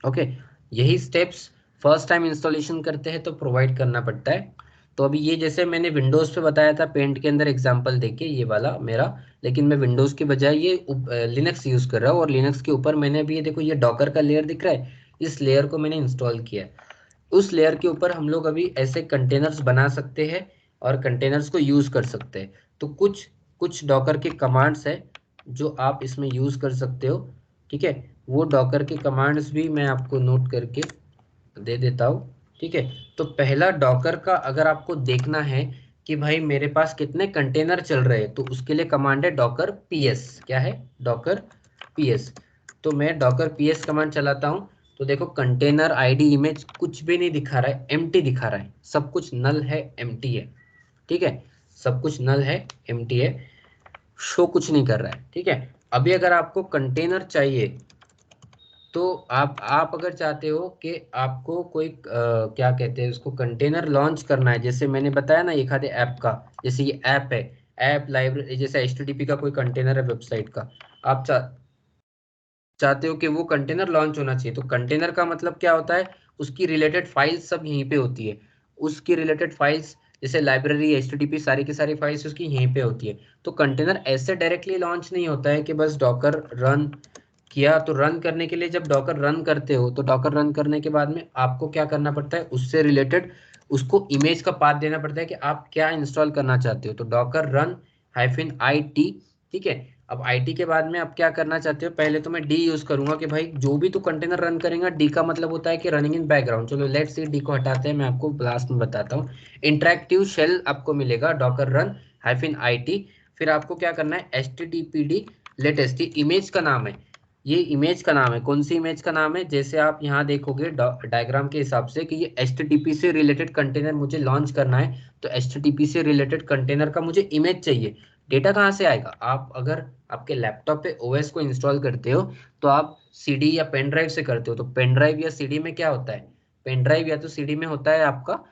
ओके, यही स्टेप्स फर्स्ट टाइम इंस्टॉलेशन करते हैं तो प्रोवाइड करना पड़ता है। तो अभी ये जैसे मैंने विंडोज़ पे बताया था पेंट के अंदर एग्जांपल देके ये वाला मेरा, लेकिन मैं विंडोज़ के बजाय ये लिनक्स यूज़ कर रहा हूँ और लिनक्स के ऊपर मैंने अभी ये देखो ये डॉकर का लेयर दिख रहा है, इस लेयर को मैंने इंस्टॉल किया है। उस लेयर के ऊपर हम लोग अभी ऐसे कंटेनर्स बना सकते हैं और कंटेनर्स को यूज़ कर सकते हैं। तो कुछ कुछ डॉकर के कमांड्स है जो आप इसमें यूज़ कर सकते हो। ठीक है, वो डॉकर के कमांड्स भी मैं आपको नोट करके दे देता हूँ। ठीक है, तो पहला डॉकर का अगर आपको देखना है कि भाई मेरे पास कितने कंटेनर चल रहे हैं, तो उसके लिए कमांड है डॉकर PS। क्या है, डॉकर PS। तो मैं डॉकर PS कमांड चलाता हूँ। तो देखो कंटेनर आईडी इमेज कुछ भी नहीं दिखा रहा है, एम्प्टी दिखा रहा है, सब कुछ नल है, एम्प्टी है। ठीक है, सब कुछ नल है, एम्प्टी है, शो कुछ नहीं कर रहा है। ठीक है, अभी अगर आपको कंटेनर चाहिए तो आप अगर चाहते हो कि आपको कोई क्या कहते हैं उसको, कंटेनर लॉन्च करना है, जैसे मैंने बताया ना एक आधे ऐप का, जैसे ये ऐप है, ऐप लाइब्रेरी, जैसे HTTP का कोई कंटेनर है वेबसाइट का, आप चाहते हो कि वो कंटेनर लॉन्च होना चाहिए। तो कंटेनर का मतलब क्या होता है, उसकी रिलेटेड फाइल्स सब यहीं पे होती है, उसकी रिलेटेड फाइल्स जैसे लाइब्रेरी HTTP सारी की सारी फाइल्स उसकी यहीं पे होती है। तो कंटेनर ऐसे डायरेक्टली लॉन्च नहीं होता है कि बस डॉकर रन किया। तो रन करने के लिए जब डॉकर रन करते हो तो डॉकर रन करने के बाद में आपको क्या करना पड़ता है, उससे रिलेटेड उसको इमेज का पाथ देना पड़ता है कि आप क्या इंस्टॉल करना चाहते हो। तो डॉकर रन -IT। ठीक है, अब IT के बाद में आप क्या करना चाहते हो, पहले तो मैं D यूज करूंगा कि भाई जो भी तू कंटेनर रन करेगा, D का मतलब होता है कि रनिंग इन बैकग्राउंड। चलो लेट्स सी D को हटाते हैं, मैं आपको लास्ट में बताता हूँ। इंटरेक्टिव शेल आपको मिलेगा डॉकर रन -IT। फिर आपको क्या करना है, HTTPD लेटेस्ट इमेज का नाम है, ये इमेज का नाम है। कौन सी इमेज का नाम है, जैसे आप यहाँ देखोगे डायग्राम के हिसाब से कि ये HTTP से रिलेटेड कंटेनर मुझे लॉन्च करना है, तो HTTP से रिलेटेड कंटेनर का मुझे इमेज चाहिए। डेटा कहाँ से आएगा? आप अगर आपके लैपटॉप पे ओएस को इंस्टॉल करते हो तो आप सीडी या पेन ड्राइव से करते हो, तो पेन ड्राइव या सीडी में क्या होता है? पेन ड्राइव या तो सीडी में होता है आपका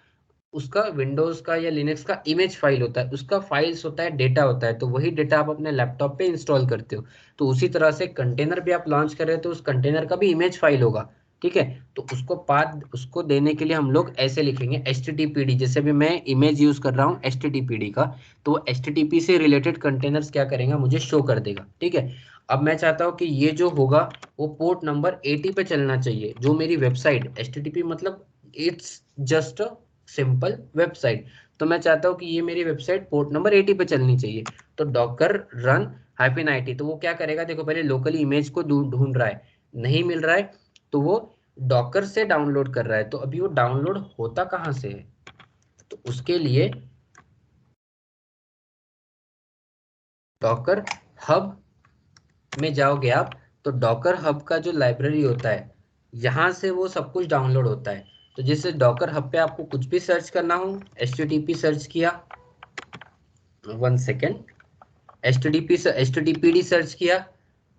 उसका विंडोज का या लिनक्स का इमेज फाइल होता है, उसका फाइल्स होता है, डेटा होता है, तो वही डेटा आप अपने लैपटॉप पे इंस्टॉल करते हो। तो उसी तरह से कंटेनर भी आप लॉन्च कर रहे हो तो उस कंटेनर का भी इमेज फाइल होगा, ठीक है। तो उसको पाथ उसको देने के लिए हम लोग ऐसे लिखेंगे HTTPD, जैसे भी मैं इमेज यूज कर रहा हूँ HTTPD का, तो वो HTTP से रिलेटेड कंटेनर्स क्या करेगा, मुझे शो कर देगा, ठीक है। अब मैं चाहता हूँ कि ये जो होगा वो पोर्ट नंबर 80 पे चलना चाहिए, जो मेरी वेबसाइट HTTP मतलब इट्स जस्ट सिंपल वेबसाइट, तो मैं चाहता हूँ कि ये मेरी वेबसाइट पोर्ट नंबर 80 पे चलनी चाहिए। तो डॉकर रन -IT, तो वो क्या करेगा, देखो पहले लोकली इमेज को ढूंढ रहा है, नहीं मिल रहा है तो वो डॉकर से डाउनलोड कर रहा है। तो अभी वो डाउनलोड होता कहाँ से है, तो उसके लिए डॉकर हब में जाओगे आप, तो डॉकर हब का जो लाइब्रेरी होता है यहाँ से वो सब कुछ डाउनलोड होता है। तो जैसे डॉकर हब पे आपको कुछ भी सर्च करना हो, HTTP सर्च किया, 1 सेकेंड, HTTPD सर्च किया,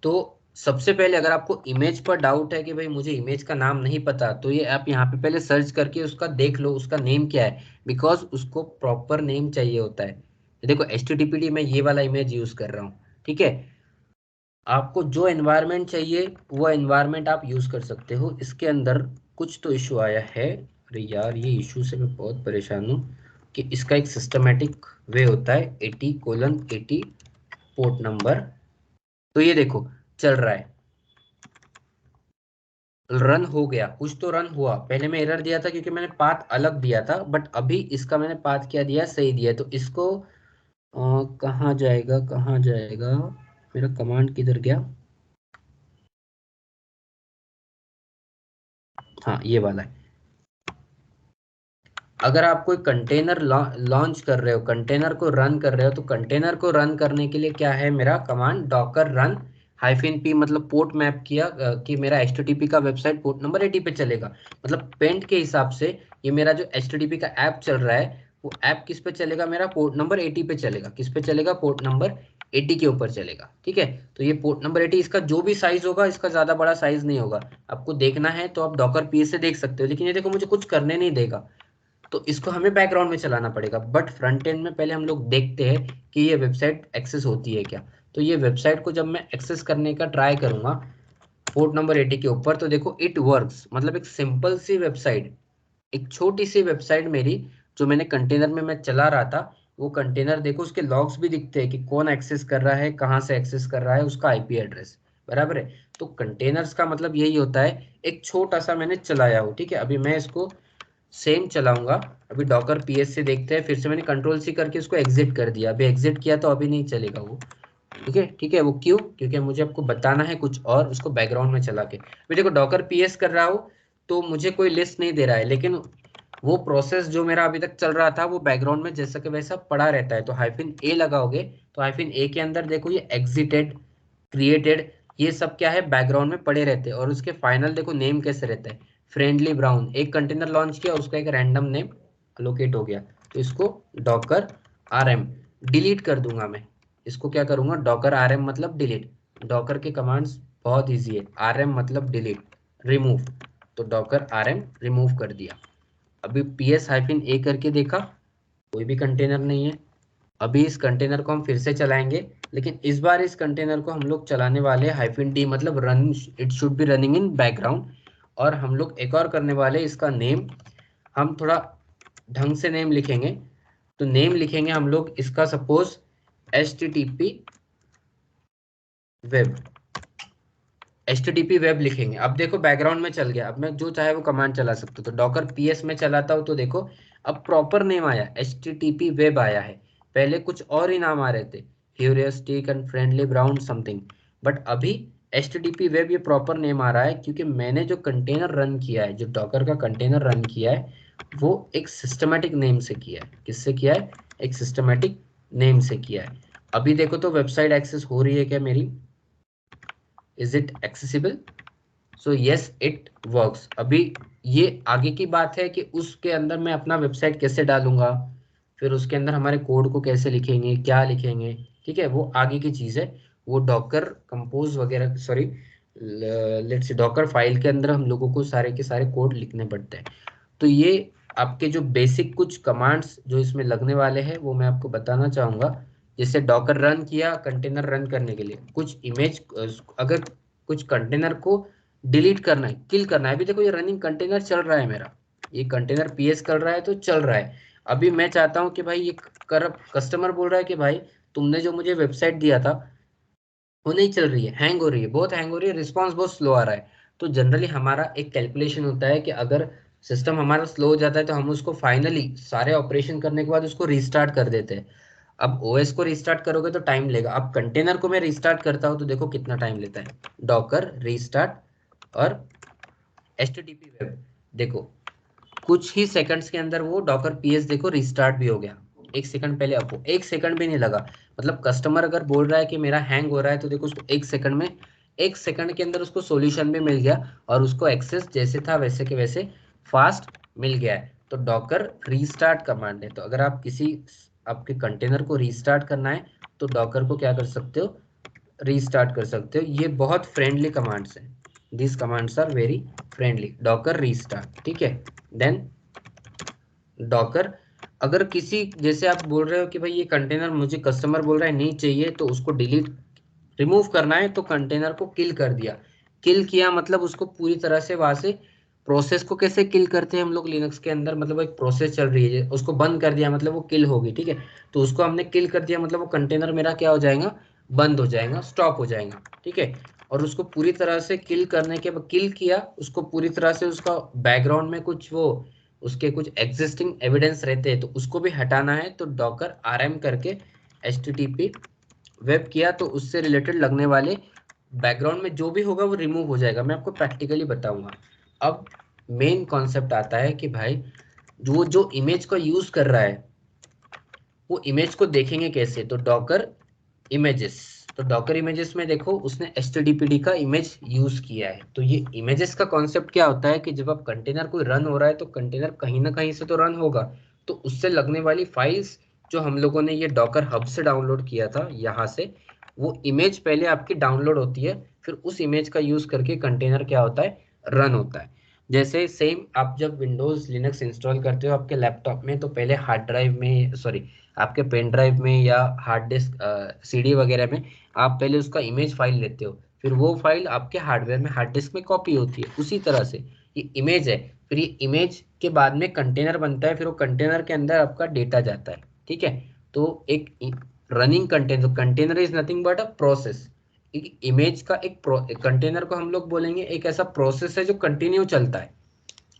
तो सबसे पहले अगर आपको इमेज पर डाउट है कि भाई मुझे इमेज का नाम नहीं पता, तो ये आप यहाँ पे पहले सर्च करके उसका देख लो उसका नेम क्या है, बिकॉज उसको प्रॉपर नेम चाहिए होता है। देखो HTTPD में ये वाला इमेज यूज कर रहा हूँ, ठीक है। आपको जो एनवायरनमेंट चाहिए वो एनवायरनमेंट आप यूज कर सकते हो। इसके अंदर कुछ तो इशू आया है, अरे यार ये इशू से मैं बहुत परेशान हूँ कि इसका एक सिस्टमेटिक वे होता है 80:80 पोर्ट नंबर। तो ये देखो चल रहा है, रन हो गया, कुछ तो रन हुआ। पहले मैं एरर दिया था क्योंकि मैंने पाथ अलग दिया था, बट अभी इसका मैंने पाथ क्या दिया, सही दिया है। तो इसको कहाँ जाएगा, कहाँ जाएगा, मेरा कमांड किधर गया, हाँ ये वाला है। अगर आप कोई कंटेनर लॉन्च कर रहे हो, कंटेनर को रन कर रहे हो, तो कंटेनर को रन करने के लिए क्या है मेरा कमांड, डॉकर रन -p, मतलब पोर्ट मैप किया कि मेरा HTTP का वेबसाइट पोर्ट नंबर 80 पे चलेगा। मतलब पेंट के हिसाब से ये मेरा जो HTTP का ऐप चल रहा है वो ऐप किस पे चलेगा, मेरा पोर्ट नंबर 80 पे चलेगा। किस पे चलेगा, पोर्ट नंबर 80 के ऊपर चलेगा, ठीक है। तो ये पोर्ट नंबर 80, इसका जो भी साइज होगा इसका ज्यादा बड़ा साइज नहीं होगा। आपको देखना है तो आप डॉकर PS से देख सकते हो, लेकिन ये देखो मुझे कुछ करने नहीं देगा, तो इसको हमें बैकग्राउंड में चलाना पड़ेगा। बट फ्रंट एंड में पहले हम लोग देखते हैं कि ये वेबसाइट एक्सेस होती है क्या। तो ये वेबसाइट को जब मैं एक्सेस करने का ट्राई करूंगा पोर्ट नंबर 80 के ऊपर, तो देखो इट वर्क्स, मतलब एक सिंपल सी वेबसाइट, एक छोटी सी वेबसाइट मेरी जो मैंने कंटेनर में मैं चला रहा था, वो कंटेनर देखो उसके लॉग्स भी दिखते हैं कि कौन एक्सेस कर रहा है, कहाँ से एक्सेस कर रहा है, उसका IP एड्रेस बराबर है। तो कंटेनर्स का मतलब यही होता है, एक छोटा सा मैंने चलाया हो, ठीक है। अभी मैं इसको सेम चलाऊंगा, अभी डॉकर PS से देखते हैं, फिर से मैंने कंट्रोल C करके उसको एग्जिट कर दिया, अभी एग्जिट किया तो अभी नहीं चलेगा वो, ठीक है ठीक है। वो क्यों, क्योंकि मुझे आपको बताना है कुछ और, उसको बैकग्राउंड में चला के। अभी देखो डॉकर PS कर रहा हूँ तो मुझे कोई लिस्ट नहीं दे रहा है, लेकिन वो प्रोसेस जो मेरा अभी तक चल रहा था वो बैकग्राउंड में जैसा कि वैसा पड़ा रहता है। तो -A लगाओगे तो -A के अंदर देखो ये एग्जिटेड, क्रिएटेड, ये सब क्या है, बैकग्राउंड में पड़े रहते हैं। और उसके फाइनल देखो नेम कैसे रहता है, फ्रेंडली ब्राउन। एक कंटेनर लॉन्च किया, उसका एक रैंडम नेम अलोकेट हो गया, तो इसको डॉकर RM डिलीट कर दूंगा मैं। इसको क्या करूंगा, डॉकर RM मतलब डिलीट। डॉकर के कमांड्स बहुत इजी है, RM मतलब डिलीट, रिमूव, तो डॉकर RM रिमूव कर दिया। अभी PS-A करके देखा, कोई भी कंटेनर नहीं है। अभी इस कंटेनर को हम फिर से चलाएंगे, लेकिन इस बार इस कंटेनर को हम लोग चलाने वाले -D, मतलब run, it should be running in background. और हम लोग एक और करने वाले, इसका नेम हम थोड़ा ढंग से नेम लिखेंगे। तो नेम लिखेंगे हम लोग इसका suppose HTTP web, HTTP web लिखेंगे। अब देखो बैकग्राउंड में चल गया, अब मैं जो चाहे वो कमांड चला सकता हूँ। तो डॉकर PS में चलाता हूँ तो देखो अब प्रॉपर नेम आया, HTTP वेब आया है। पहले कुछ और ही नाम आ रहे थे, heuristic and friendly brown something, but अभी HTTP वेब ये प्रॉपर नेम आ रहा है, क्योंकि मैंने जो कंटेनर रन किया है, जो डॉकर का कंटेनर रन किया है, वो एक सिस्टमेटिक नेम से किया है। किससे किया है, एक सिस्टमेटिक नेम से किया है। अभी देखो तो वेबसाइट एक्सेस हो रही है क्या मेरी, is it accessible, so yes it works. अभी ये आगे की बात है कि उसके अंदर मैं अपना वेबसाइट कैसे डालूंगा, फिर उसके अंदर हमारे कोड को कैसे लिखेंगे, क्या लिखेंगे, ठीक है, वो आगे की चीज़ है। वो डॉकर कंपोज वगैरह, सॉरी लेट्स डॉकर फाइल के अंदर हम लोगों को सारे के सारे कोड लिखने पड़ते हैं। तो ये आपके जो बेसिक कुछ कमांड्स जो इसमें लगने वाले हैं वो मैं आपको बताना चाहूँगा। जैसे डॉकर रन किया, कंटेनर रन करने के लिए कुछ इमेज, अगर कुछ कंटेनर को डिलीट करना है, किल करना है। अभी देखो ये रनिंग कंटेनर चल रहा है मेरा, ये कंटेनर पीएस कर रहा है तो चल रहा है। अभी मैं चाहता हूँ कि भाई ये कस्टमर बोल रहा है कि भाई तुमने जो मुझे वेबसाइट दिया था वो नहीं चल रही है, हैंग हो रही है, बहुत हैंग हो रही है, रिस्पॉन्स बहुत स्लो आ रहा है। तो जनरली हमारा एक कैलकुलेशन होता है कि अगर सिस्टम हमारा स्लो हो जाता है तो हम उसको फाइनली सारे ऑपरेशन करने के बाद उसको रीस्टार्ट कर देते हैं। अब ओएस को रीस्टार्ट करोगे तो टाइम लेगा। अब कंटेनर को मैं रीस्टार्ट करता हूँ तो देखो कितना टाइम लेता है, डॉकर रीस्टार्ट और एचटीटीपी वेब, देखो कुछ ही सेकंड्स के अंदर वो डॉकर पीएस देखो रिस्टार्ट भी हो गया। एक सेकंड पहले आपको, एक सेकंड भी नहीं लगा। मतलब कस्टमर अगर बोल रहा है कि मेरा हैंग हो रहा है तो देखो उसको एक सेकंड में, एक सेकंड के अंदर उसको सॉल्यूशन भी मिल गया और उसको एक्सेस जैसे था वैसे के वैसे फास्ट मिल गया है। तो डॉकर रीस्टार्ट कमांड है। तो अगर आप किसी आपके कंटेनर को रीस्टार्ट करना है तो डॉकर को क्या कर सकते हो, रीस्टार्ट कर सकते हो। ये बहुत फ्रेंडली कमांड्स हैं, this commands are very friendly. Docker restart, ठीक है। देन डॉकर, अगर किसी जैसे आप बोल रहे हो कि भाई ये कंटेनर मुझे कस्टमर बोल रहा है नहीं चाहिए तो उसको डिलीट रिमूव करना है, तो कंटेनर को किल कर दिया। किल किया मतलब उसको पूरी तरह से वहां से, प्रोसेस को कैसे किल करते हैं हम लोग लिनक्स के अंदर, मतलब एक प्रोसेस चल रही है उसको बंद कर दिया मतलब वो किल होगी, ठीक है। तो उसको हमने किल कर दिया मतलब वो कंटेनर मेरा क्या हो जाएगा, बंद हो जाएगा, स्टॉप हो जाएगा, ठीक है। और उसको पूरी तरह से किल करने के बाद, किल किया उसको पूरी तरह से, उसका बैकग्राउंड में कुछ वो उसके कुछ एग्जिस्टिंग एविडेंस रहते हैं तो उसको भी हटाना है। तो डॉकर आरएम करके एचटीटीपी वेब किया तो उससे रिलेटेड लगने वाले बैकग्राउंड में जो भी होगा वो रिमूव हो जाएगा। मैं आपको प्रैक्टिकली बताऊंगा। अब मेन कॉन्सेप्ट आता है कि भाई जो जो इमेज का यूज कर रहा है वो इमेज को देखेंगे कैसे। तो डॉकर इमेजेस, तो डॉकर इमेजेस में देखो उसने एचटीटीपीडी का इमेज यूज किया है। तो ये इमेजेस का कॉन्सेप्ट क्या होता है कि जब आप कंटेनर कोई रन हो रहा है तो कंटेनर कहीं ना कहीं से तो रन होगा, तो उससे लगने वाली फाइल्स जो हम लोगों ने ये डॉकर हब से डाउनलोड किया था यहाँ से, वो इमेज पहले आपकी डाउनलोड होती है, फिर उस इमेज का यूज करके कंटेनर क्या होता है, रन होता है। जैसे सेम आप जब विंडोज लिनक्स इंस्टॉल करते हो आपके लैपटॉप में तो पहले हार्ड ड्राइव में, सॉरी आपके पेन ड्राइव में या हार्ड डिस्क सीडी वगैरह में आप पहले उसका इमेज फाइल लेते हो, फिर वो फाइल आपके हार्डवेयर में हार्ड डिस्क में कॉपी होती है। उसी तरह से ये इमेज है, फिर ये इमेज के बाद में कंटेनर बनता है, फिर वो कंटेनर के अंदर आपका डेटा जाता है, ठीक है। तो एक running container, container is nothing but a process. एक इमेज का एक कंटेनर को हम लोग बोलेंगे एक ऐसा प्रोसेस है जो कंटिन्यू चलता है।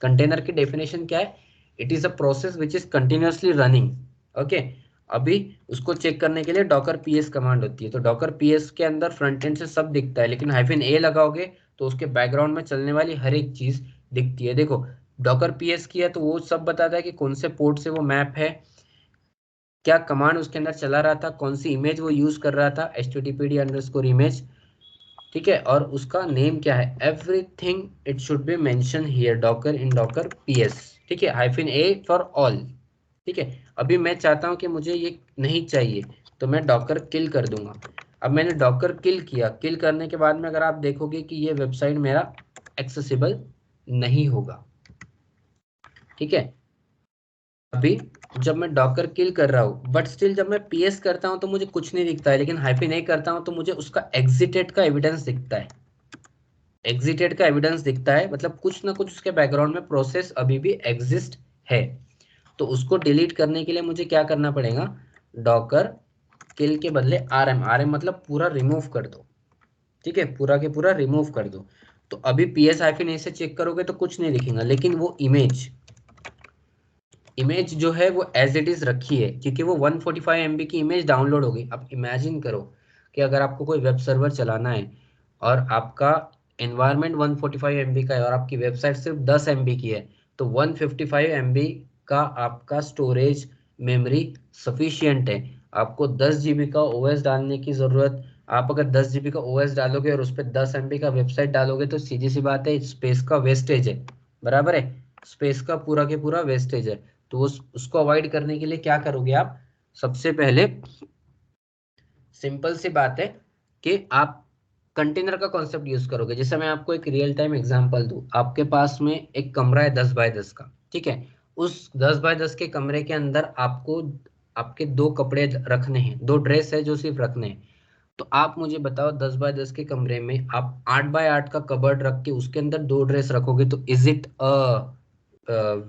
कंटेनर की डेफिनेशन क्या है, it is a process which is continuously running, okay. अभी उसको चेक करने के लिए डॉकर पीएस कमांड होती है। तो डॉकर पीएस के अंदर फ्रंट एंड से सब दिखता है, लेकिन हाइफन ए लगाओगे तो उसके बैकग्राउंड में चलने वाली हर एक चीज दिखती है। देखो डॉकर पीएस किया तो वो सब बताता है कि कौन से पोर्ट से वो मैप है, क्या कमांड उसके अंदर चला रहा था, कौन सी इमेज वो यूज कर रहा था, httpd_image, ठीक है, और उसका नेम क्या है, everything it should be mention here Docker in Docker PS, ठीक है, हाइफन ए फॉर ऑल, ठीक है। अभी मैं चाहता हूं कि मुझे ये नहीं चाहिए तो मैं डॉकर किल कर दूंगा। अब मैंने डॉकर किल किया, किल करने के बाद में अगर आप देखोगे कि ये वेबसाइट मेरा एक्सेसिबल नहीं होगा, ठीक है। अभी जब मैं डॉकर किल कर रहा हूँ बट स्टिल जब मैं पीएस करता हूँ तो मुझे कुछ नहीं दिखता है, लेकिन हाइफन ए करता हूँ तो मुझे उसका एग्जिटेड का एविडेंस दिखता है। एग्जिटेड का एविडेंस दिखता है मतलब कुछ ना कुछ उसके बैकग्राउंड में प्रोसेस अभी भी एग्जिस्ट है। तो उसको डिलीट करने के लिए मुझे क्या करना पड़ेगा, डॉकर किल के बदले आरएम, आरएम मतलब पूरा रिमूव कर दो, ठीक है, पूरा के पूरा रिमूव कर दो। तो अभी पीएस हाइफन ए से चेक करोगे तो कुछ नहीं दिखेगा, लेकिन वो इमेज, इमेज जो है वो एज इट इज रखी है क्योंकि वो 145 MB की इमेज डाउनलोड हो गई। अब इमेजिन करो कि अगर आपको कोई वेब सर्वर चलाना है और आपका एनवायरनमेंट 145 MB का है और आपकी वेबसाइट सिर्फ 10 MB की है, तो 155 MB का आपका स्टोरेज मेमोरी सफिशियंट है। आपको 10 GB का ओएस डालने की ज़रूरत, आप अगर 10 GB का ओएस डालोगे और उस पर 10 MB का वेबसाइट डालोगे तो सीधी सी बात है स्पेस का वेस्टेज है, बराबर है, स्पेस का पूरा के पूरा वेस्टेज है। तो उसको अवॉइड करने के लिए क्या करोगे आप, सबसे पहले सिंपल सी बात है कि आप कंटेनर का कॉन्सेप्ट यूज करोगे। जैसे मैं आपको एक रियल टाइम एग्जांपल दूं, आपके पास में एक कमरा है 10 बाय 10 का, ठीक है। उस 10 बाय 10 के कमरे के अंदर आपको आपके दो कपड़े रखने हैं, दो ड्रेस है जो सिर्फ रखने हैं। तो आप मुझे बताओ 10 बाय 10 के कमरे में आप 8 बाय 8 का कबर्ड रख के उसके अंदर दो ड्रेस रखोगे, तो इज इट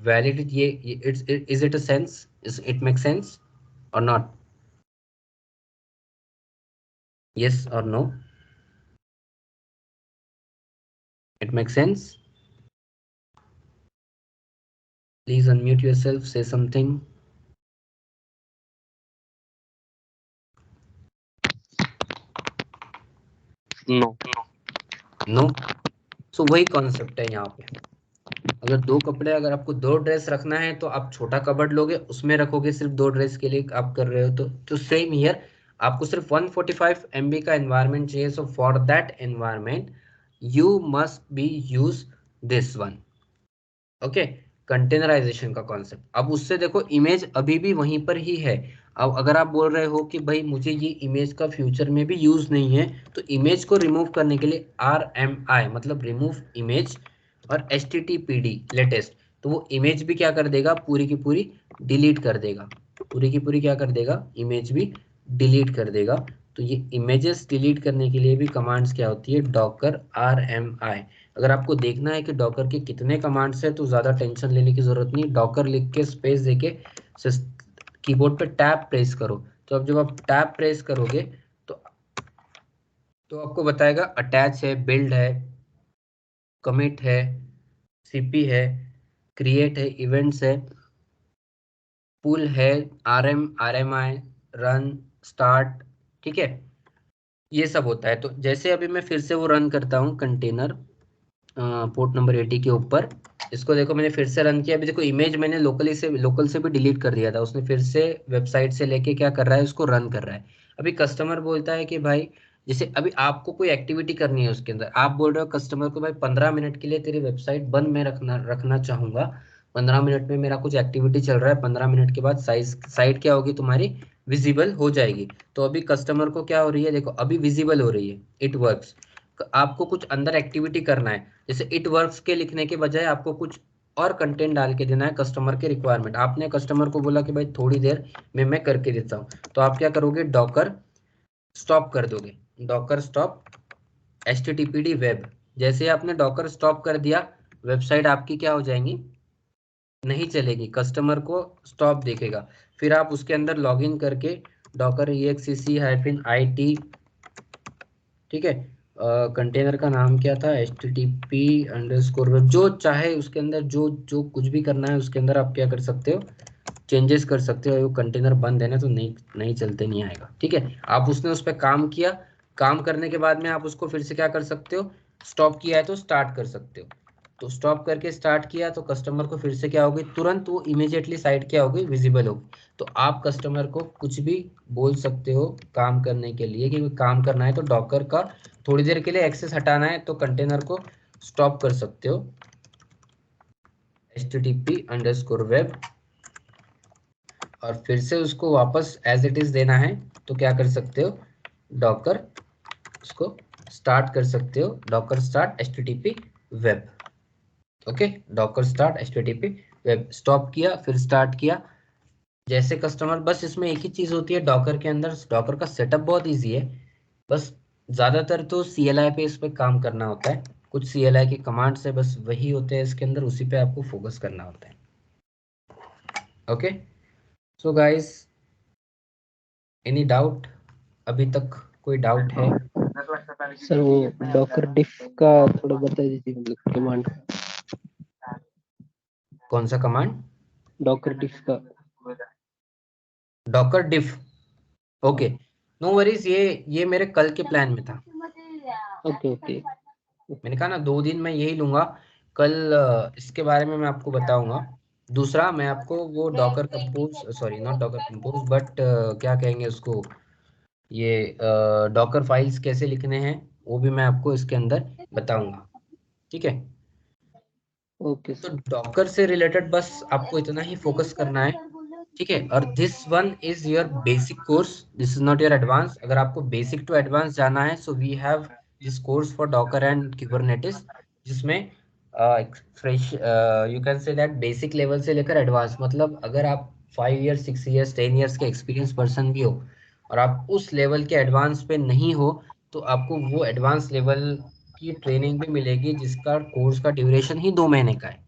वैलिड, ये it's is it a sense, it make sense or not? Yes or no? It make sense? Please unmute yourself, say something. No. No? So वही कॉन्सेप्ट है यहाँ पे। अगर दो कपड़े, अगर आपको दो ड्रेस रखना है तो आप छोटा कबर्ड लोगे, उसमें रखोगे सिर्फ दो ड्रेस के लिए आप कर रहे हो, तो सेम हियर आपको सिर्फ 145 MB का एनवायरनमेंट चाहिए। So for that environment you must be use this one. Okay, containerization का कॉन्सेप्ट। अब उससे देखो इमेज अभी भी वहीं पर ही है। अब अगर आप बोल रहे हो कि भाई मुझे ये इमेज का फ्यूचर में भी यूज नहीं है, तो इमेज को रिमूव करने के लिए RMI मतलब रिमूव इमेज और HTTPD लेटेस्ट, तो वो इमेज भी क्या कर देगा, पूरी की पूरी डिलीट कर देगा। पूरी की पूरी क्या कर देगा, इमेज भी डिलीट कर देगा। तो ये इमेजेस डिलीट करने के लिए भी कमांड्स क्या होती है, डॉकर RMI। अगर आपको देखना है कि डॉकर के कितने कमांड्स है तो ज़्यादा टेंशन लेने की ज़रूरत नहीं, डॉकर लिख के स्पेस देके कीबोर्ड पे टैब प्रेस करो। तो अब जब आप टैब प्रेस करोगे तो आपको बताएगा अटैच है, बिल्ड है, कमिट है, सीपी है, क्रिएट है, इवेंट्स है, पुल है, RMI, रन, स्टार्ट, ठीक है। ये सब होता है। तो जैसे अभी मैं फिर से वो रन करता हूँ कंटेनर पोर्ट नंबर 80 के ऊपर, इसको देखो मैंने फिर से रन किया। अभी देखो इमेज मैंने लोकल से भी डिलीट कर दिया था, उसने फिर से वेबसाइट से लेके क्या कर रहा है, उसको रन कर रहा है। अभी कस्टमर बोलता है कि भाई, जैसे अभी आपको कोई एक्टिविटी करनी है उसके अंदर, आप बोल रहे हो कस्टमर को भाई 15 मिनट के लिए तेरी वेबसाइट बंद में रखना रखना चाहूंगा, 15 मिनट में मेरा कुछ एक्टिविटी चल रहा है, 15 मिनट के बाद साइट क्या होगी तुम्हारी, विजिबल हो जाएगी। तो अभी कस्टमर को क्या हो रही है, देखो अभी विजिबल हो रही है, इट वर्क्स। आपको कुछ अंदर एक्टिविटी करना है, जैसे इट वर्क्स के लिखने के बजाय आपको कुछ और कंटेंट डाल के देना है कस्टमर के रिक्वायरमेंट। आपने कस्टमर को बोला कि भाई थोड़ी देर में मैं करके देता हूँ, तो आप क्या करोगे, डॉकर स्टॉप कर दोगे, डॉकर स्टॉप HTTPD वेब। जैसे आपने डॉकर स्टॉप कर दिया, वेबसाइट आपकी क्या हो जाएंगी, नहीं चलेगी, कस्टमर को स्टॉप दिखेगा। फिर आप उसके अंदर लॉगिन करके डॉकर exec-it, ठीक है, कंटेनर का नाम क्या था, HTTP_web, जो चाहे उसके अंदर जो जो कुछ भी करना है उसके अंदर आप क्या कर सकते हो, चेंजेस कर सकते हो। वो कंटेनर बंद है ना, तो नहीं चलते, नहीं आएगा, ठीक है। आप उसने उस पर काम किया, काम करने के बाद में आप उसको फिर से क्या कर सकते हो, स्टॉप किया है तो स्टार्ट कर सकते हो। तो स्टॉप करके स्टार्ट किया तो कस्टमर को फिर से क्या होगी, तुरंत वो इमीडिएटली साइट क्या होगी, विजिबल होगी। तो आप कस्टमर को कुछ भी बोल सकते हो काम करने के लिए, कि काम करना है तो डॉकर का थोड़ी देर के लिए एक्सेस हटाना है तो कंटेनर को स्टॉप कर सकते हो, HTTP_web, और फिर से उसको वापस एज इट इज देना है तो क्या कर सकते हो, डॉकर उसको स्टार्ट कर सकते हो, Docker start HTTP web. Okay, Docker start HTTP web, stop किया फिर स्टार्ट किया। जैसे कस्टमर, बस इसमें एक ही चीज होती है डॉकर के अंदर, डॉकर का सेटअप बहुत इजी है। बस ज्यादातर तो CLI पे इस पे काम करना होता है, कुछ CLI के कमांड्स है बस वही होते हैं इसके अंदर, उसी पे आपको फोकस करना होता है। Okay, so guys, any doubt? अभी तक कोई डाउट है? सर वो डॉकर डिफ का थोड़ा बता दीजिए, मतलब कमांड, कौन सा कमांड? डॉकर डिफ का। डॉकर डिफ, ओके, नो वरीज, ये मेरे कल के प्लान में था। ओके ओके, मैंने कहा ना 2 दिन मैं यही लूंगा, कल इसके बारे में मैं आपको बताऊंगा। दूसरा मैं आपको वो Docker compose, sorry not Docker compose but क्या कहेंगे उसको, ये डॉकर फाइल्स कैसे लिखने हैं वो भी मैं आपको इसके अंदर बताऊंगा, ठीक है। ओके तो सर। डॉकर से रिलेटेड बस आपको इतना ही फोकस करना है, ठीक है। और this one is your basic course, this is not your advance. अगर आपको बेसिक टू एडवांस जाना है so we have this course for Docker and Kubernetes, जिसमें fresh you can say that basic level से लेकर एडवांस, मतलब अगर आप 5 ईयर्स 6 ईयर्स 10 ईयर्स के एक्सपीरियंस पर्सन भी हो और आप उस लेवल के एडवांस पे नहीं हो, तो आपको वो एडवांस लेवल की ट्रेनिंग भी मिलेगी जिसका कोर्स का ड्यूरेशन ही 2 महीने का है।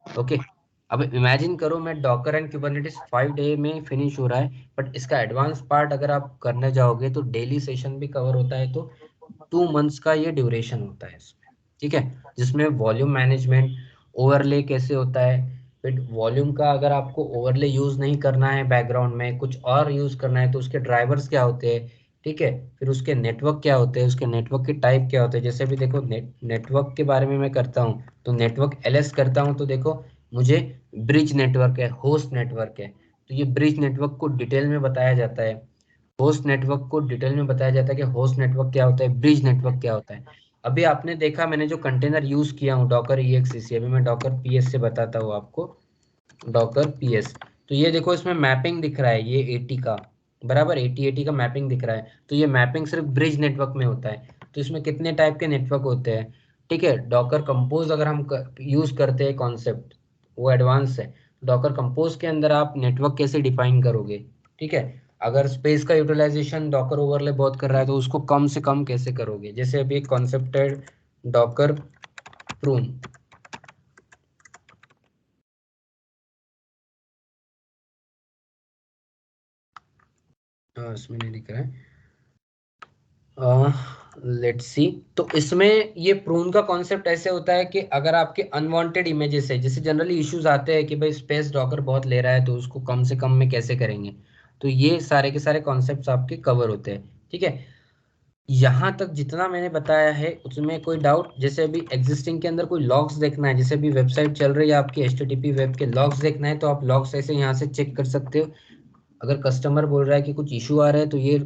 ओके, अब इमेजिन करो मैं डॉकर एंड कुबरनेटिस 5 डे में फिनिश हो रहा है, बट इसका एडवांस पार्ट अगर आप करने जाओगे तो डेली सेशन भी कवर होता है, तो 2 मंथ्स का ये ड्यूरेशन होता है इसमें, ठीक है। जिसमें वॉल्यूम मैनेजमेंट, ओवरले कैसे होता है, फिर वॉल्यूम का अगर आपको ओवरले यूज नहीं करना है, बैकग्राउंड में कुछ और यूज करना है तो उसके ड्राइवर्स क्या होते हैं, ठीक है। फिर उसके नेटवर्क क्या होते हैं, उसके नेटवर्क के टाइप क्या होते हैं। जैसे अभी देखो नेटवर्क के बारे में मैं करता हूँ, तो नेटवर्क एलएस करता हूँ तो देखो मुझे ब्रिज नेटवर्क है, होस्ट नेटवर्क है, तो ये ब्रिज नेटवर्क को डिटेल में बताया जाता है। होस्ट नेटवर्क को डिटेल में बताया जाता है कि होस्ट नेटवर्क क्या होता है, ब्रिज नेटवर्क क्या होता है। अभी आपने देखा मैंने जो कंटेनर यूज किया हूँ डॉकर EXEC, अभी मैं डॉकर PS से बताता हूँ आपको। डॉकर PS, तो ये देखो इसमें मैपिंग दिख रहा है, ये 80 का बराबर 80 का मैपिंग दिख रहा है, तो ये मैपिंग सिर्फ ब्रिज नेटवर्क में होता है। तो इसमें कितने टाइप के नेटवर्क होते हैं, ठीक है। डॉकर कंपोज अगर हम यूज करते हैं कॉन्सेप्ट, वो एडवांस है। डॉकर कंपोज के अंदर आप नेटवर्क कैसे डिफाइन करोगे, ठीक है। अगर स्पेस का यूटिलाइजेशन डॉकर ओवरले बहुत कर रहा है तो उसको कम से कम कैसे करोगे। जैसे अभी एक कॉन्सेप्ट है डॉकर प्रून, इसमें नहीं दिख रहा है, लेट्स सी। तो इसमें ये प्रून का कॉन्सेप्ट ऐसे होता है कि अगर आपके अनवांटेड इमेजेस है, जैसे जनरली इश्यूज आते हैं कि भाई स्पेस डॉकर बहुत ले रहा है तो उसको कम से कम में कैसे करेंगे, तो ये सारे के सारे कॉन्सेप्ट्स आपके कवर होते हैं, ठीक है। यहाँ तक जितना मैंने बताया है उसमें कोई डाउट। जैसे अभी एग्जिस्टिंग के अंदर कोई लॉग्स देखना है, जैसे अभी वेबसाइट चल रही है आपकी HTTP वेब के लॉग्स देखना है, तो आप लॉग्स ऐसे यहाँ से चेक कर सकते हो। अगर कस्टमर बोल रहा है कि कुछ इशू आ रहा है तो ये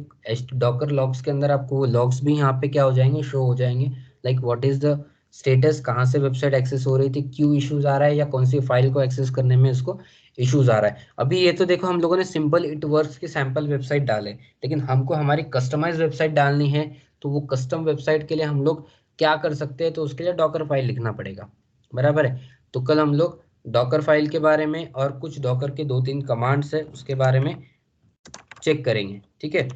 डॉकर लॉग्स के अंदर आपको वो लॉग्स भी यहाँ पे क्या हो जाएंगे, शो हो जाएंगे। Like what is the status, कहाँ से वेबसाइट एक्सेस हो रही थी, क्यों इश्यूज आ रहा है, या कौन सी फाइल को एक्सेस करने में इसको इश्यूज आ रहा है। अभी ये तो देखो हम लोगों ने सिंपल इट वर्क्स की सैंपल वेबसाइट डाले, लेकिन हमको हमारी कस्टमाइज वेबसाइट डालनी है, तो वो कस्टम वेबसाइट के लिए हम लोग क्या कर सकते हैं, तो उसके लिए डॉकर फाइल लिखना पड़ेगा, बराबर है। तो कल हम लोग डॉकर फाइल के बारे में और कुछ डॉकर के 2-3 कमांड्स है उसके बारे में चेक करेंगे, ठीक है।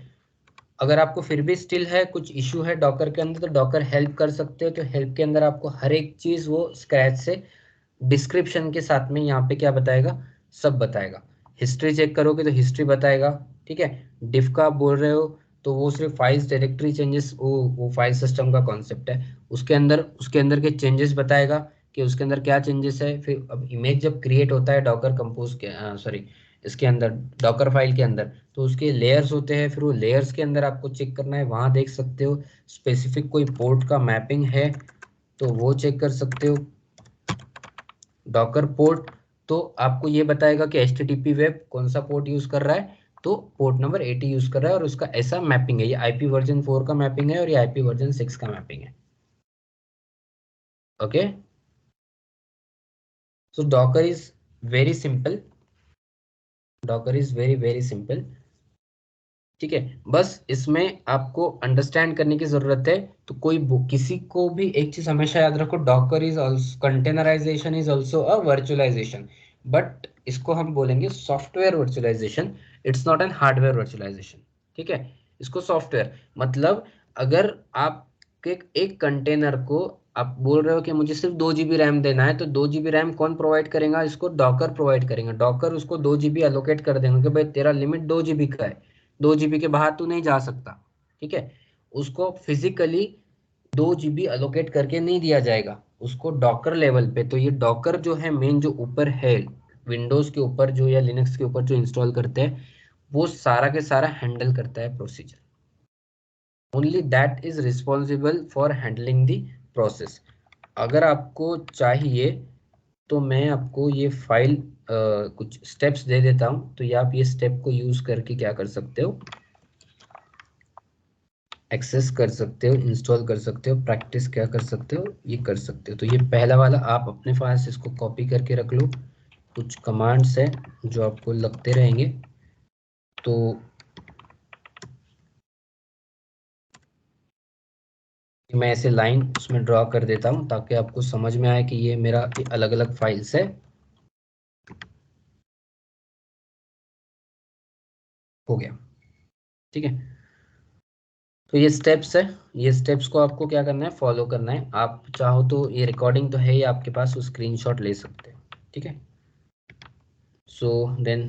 अगर आपको फिर भी स्टिल है कुछ इशू है डॉकर के अंदर, तो डॉकर हेल्प कर सकते हो, तो हेल्प के अंदर आपको हर एक चीज वो स्क्रैच से डिस्क्रिप्शन के साथ में यहाँ पे क्या बताएगा, सब बताएगा। हिस्ट्री चेक करोगे तो हिस्ट्री बताएगा, ठीक है। डिफ का आप बोल रहे हो तो वो सिर्फ फाइल्स डायरेक्टरी चेंजेस, वो फाइल सिस्टम का कॉन्सेप्ट है, उसके अंदर के चेंजेस बताएगा कि उसके अंदर क्या चेंजेस है। फिर अब इमेज जब क्रिएट होता है डॉकर कंपोज के सॉरी इसके अंदर डॉकर फाइल के अंदर, तो उसके लेयर्स होते हैं, फिर वो लेयर्स के अंदर आपको चेक करना है, वहां देख सकते हो स्पेसिफिक कोई पोर्ट का मैपिंग है तो वो चेक कर सकते हो। डॉकर पोर्ट तो आपको ये बताएगा कि HTTP वेब कौन सा पोर्ट यूज कर रहा है, तो पोर्ट नंबर 80 यूज कर रहा है और उसका ऐसा मैपिंग है, ये IP वर्जन 4 का मैपिंग है और ये IP वर्जन 6 का मैपिंग है। Okay, so Docker is very simple, Docker is very very simple, ठीक है। बस इसमें आपको अंडरस्टैंड करने की जरूरत है। तो किसी को भी एक चीज हमेशा याद रखो, Docker is also containerization is also a virtualization, but इसको हम बोलेंगे software virtualization, it's not an hardware virtualization, ठीक है। इसको सॉफ्टवेयर मतलब अगर आप एक कंटेनर को आप बोल रहे हो कि मुझे सिर्फ 2 GB रैम देना है, तो 2 GB रैम कौन प्रोवाइड करेगा, इसको डॉकर प्रोवाइड करेंगे। डॉकर उसको 2 GB अलोकेट कर देंगे कि भाई तेरा लिमिट 2 GB का है, 2 GB के बाहर तू नहीं जा सकता, ठीक है। उसको फिजिकली 2 GB अलोकेट करके नहीं दिया जाएगा, उसको डॉकर लेवल पे। तो ये डॉकर जो है मेन जो ऊपर है विंडोज के ऊपर जो या लिनक्स के ऊपर जो इंस्टॉल करते हैं, वो सारा के सारा हैंडल करता है procedure, only that is responsible for handling the process. अगर आपको चाहिए तो मैं आपको ये फाइल कुछ स्टेप्स दे देता हूँ, तो ये आप ये स्टेप को यूज करके क्या कर सकते हो, एक्सेस कर सकते हो, इंस्टॉल कर सकते हो, प्रैक्टिस क्या कर सकते हो, ये कर सकते हो। तो ये पहला वाला आप अपने पास इसको कॉपी करके रख लो। कुछ कमांड्स है जो आपको लगते रहेंगे, तो मैं ऐसे लाइन उसमें ड्रॉ कर देता हूँ ताकि आपको समझ में आए कि ये मेरा अलग अलग फाइल्स है। हो गया, ठीक है। तो ये स्टेप्स है, ये स्टेप्स को आपको क्या करना है, फॉलो करना है। आप चाहो तो ये रिकॉर्डिंग तो है ही आपके पास, स्क्रीनशॉट ले सकते हैं, ठीक है। So then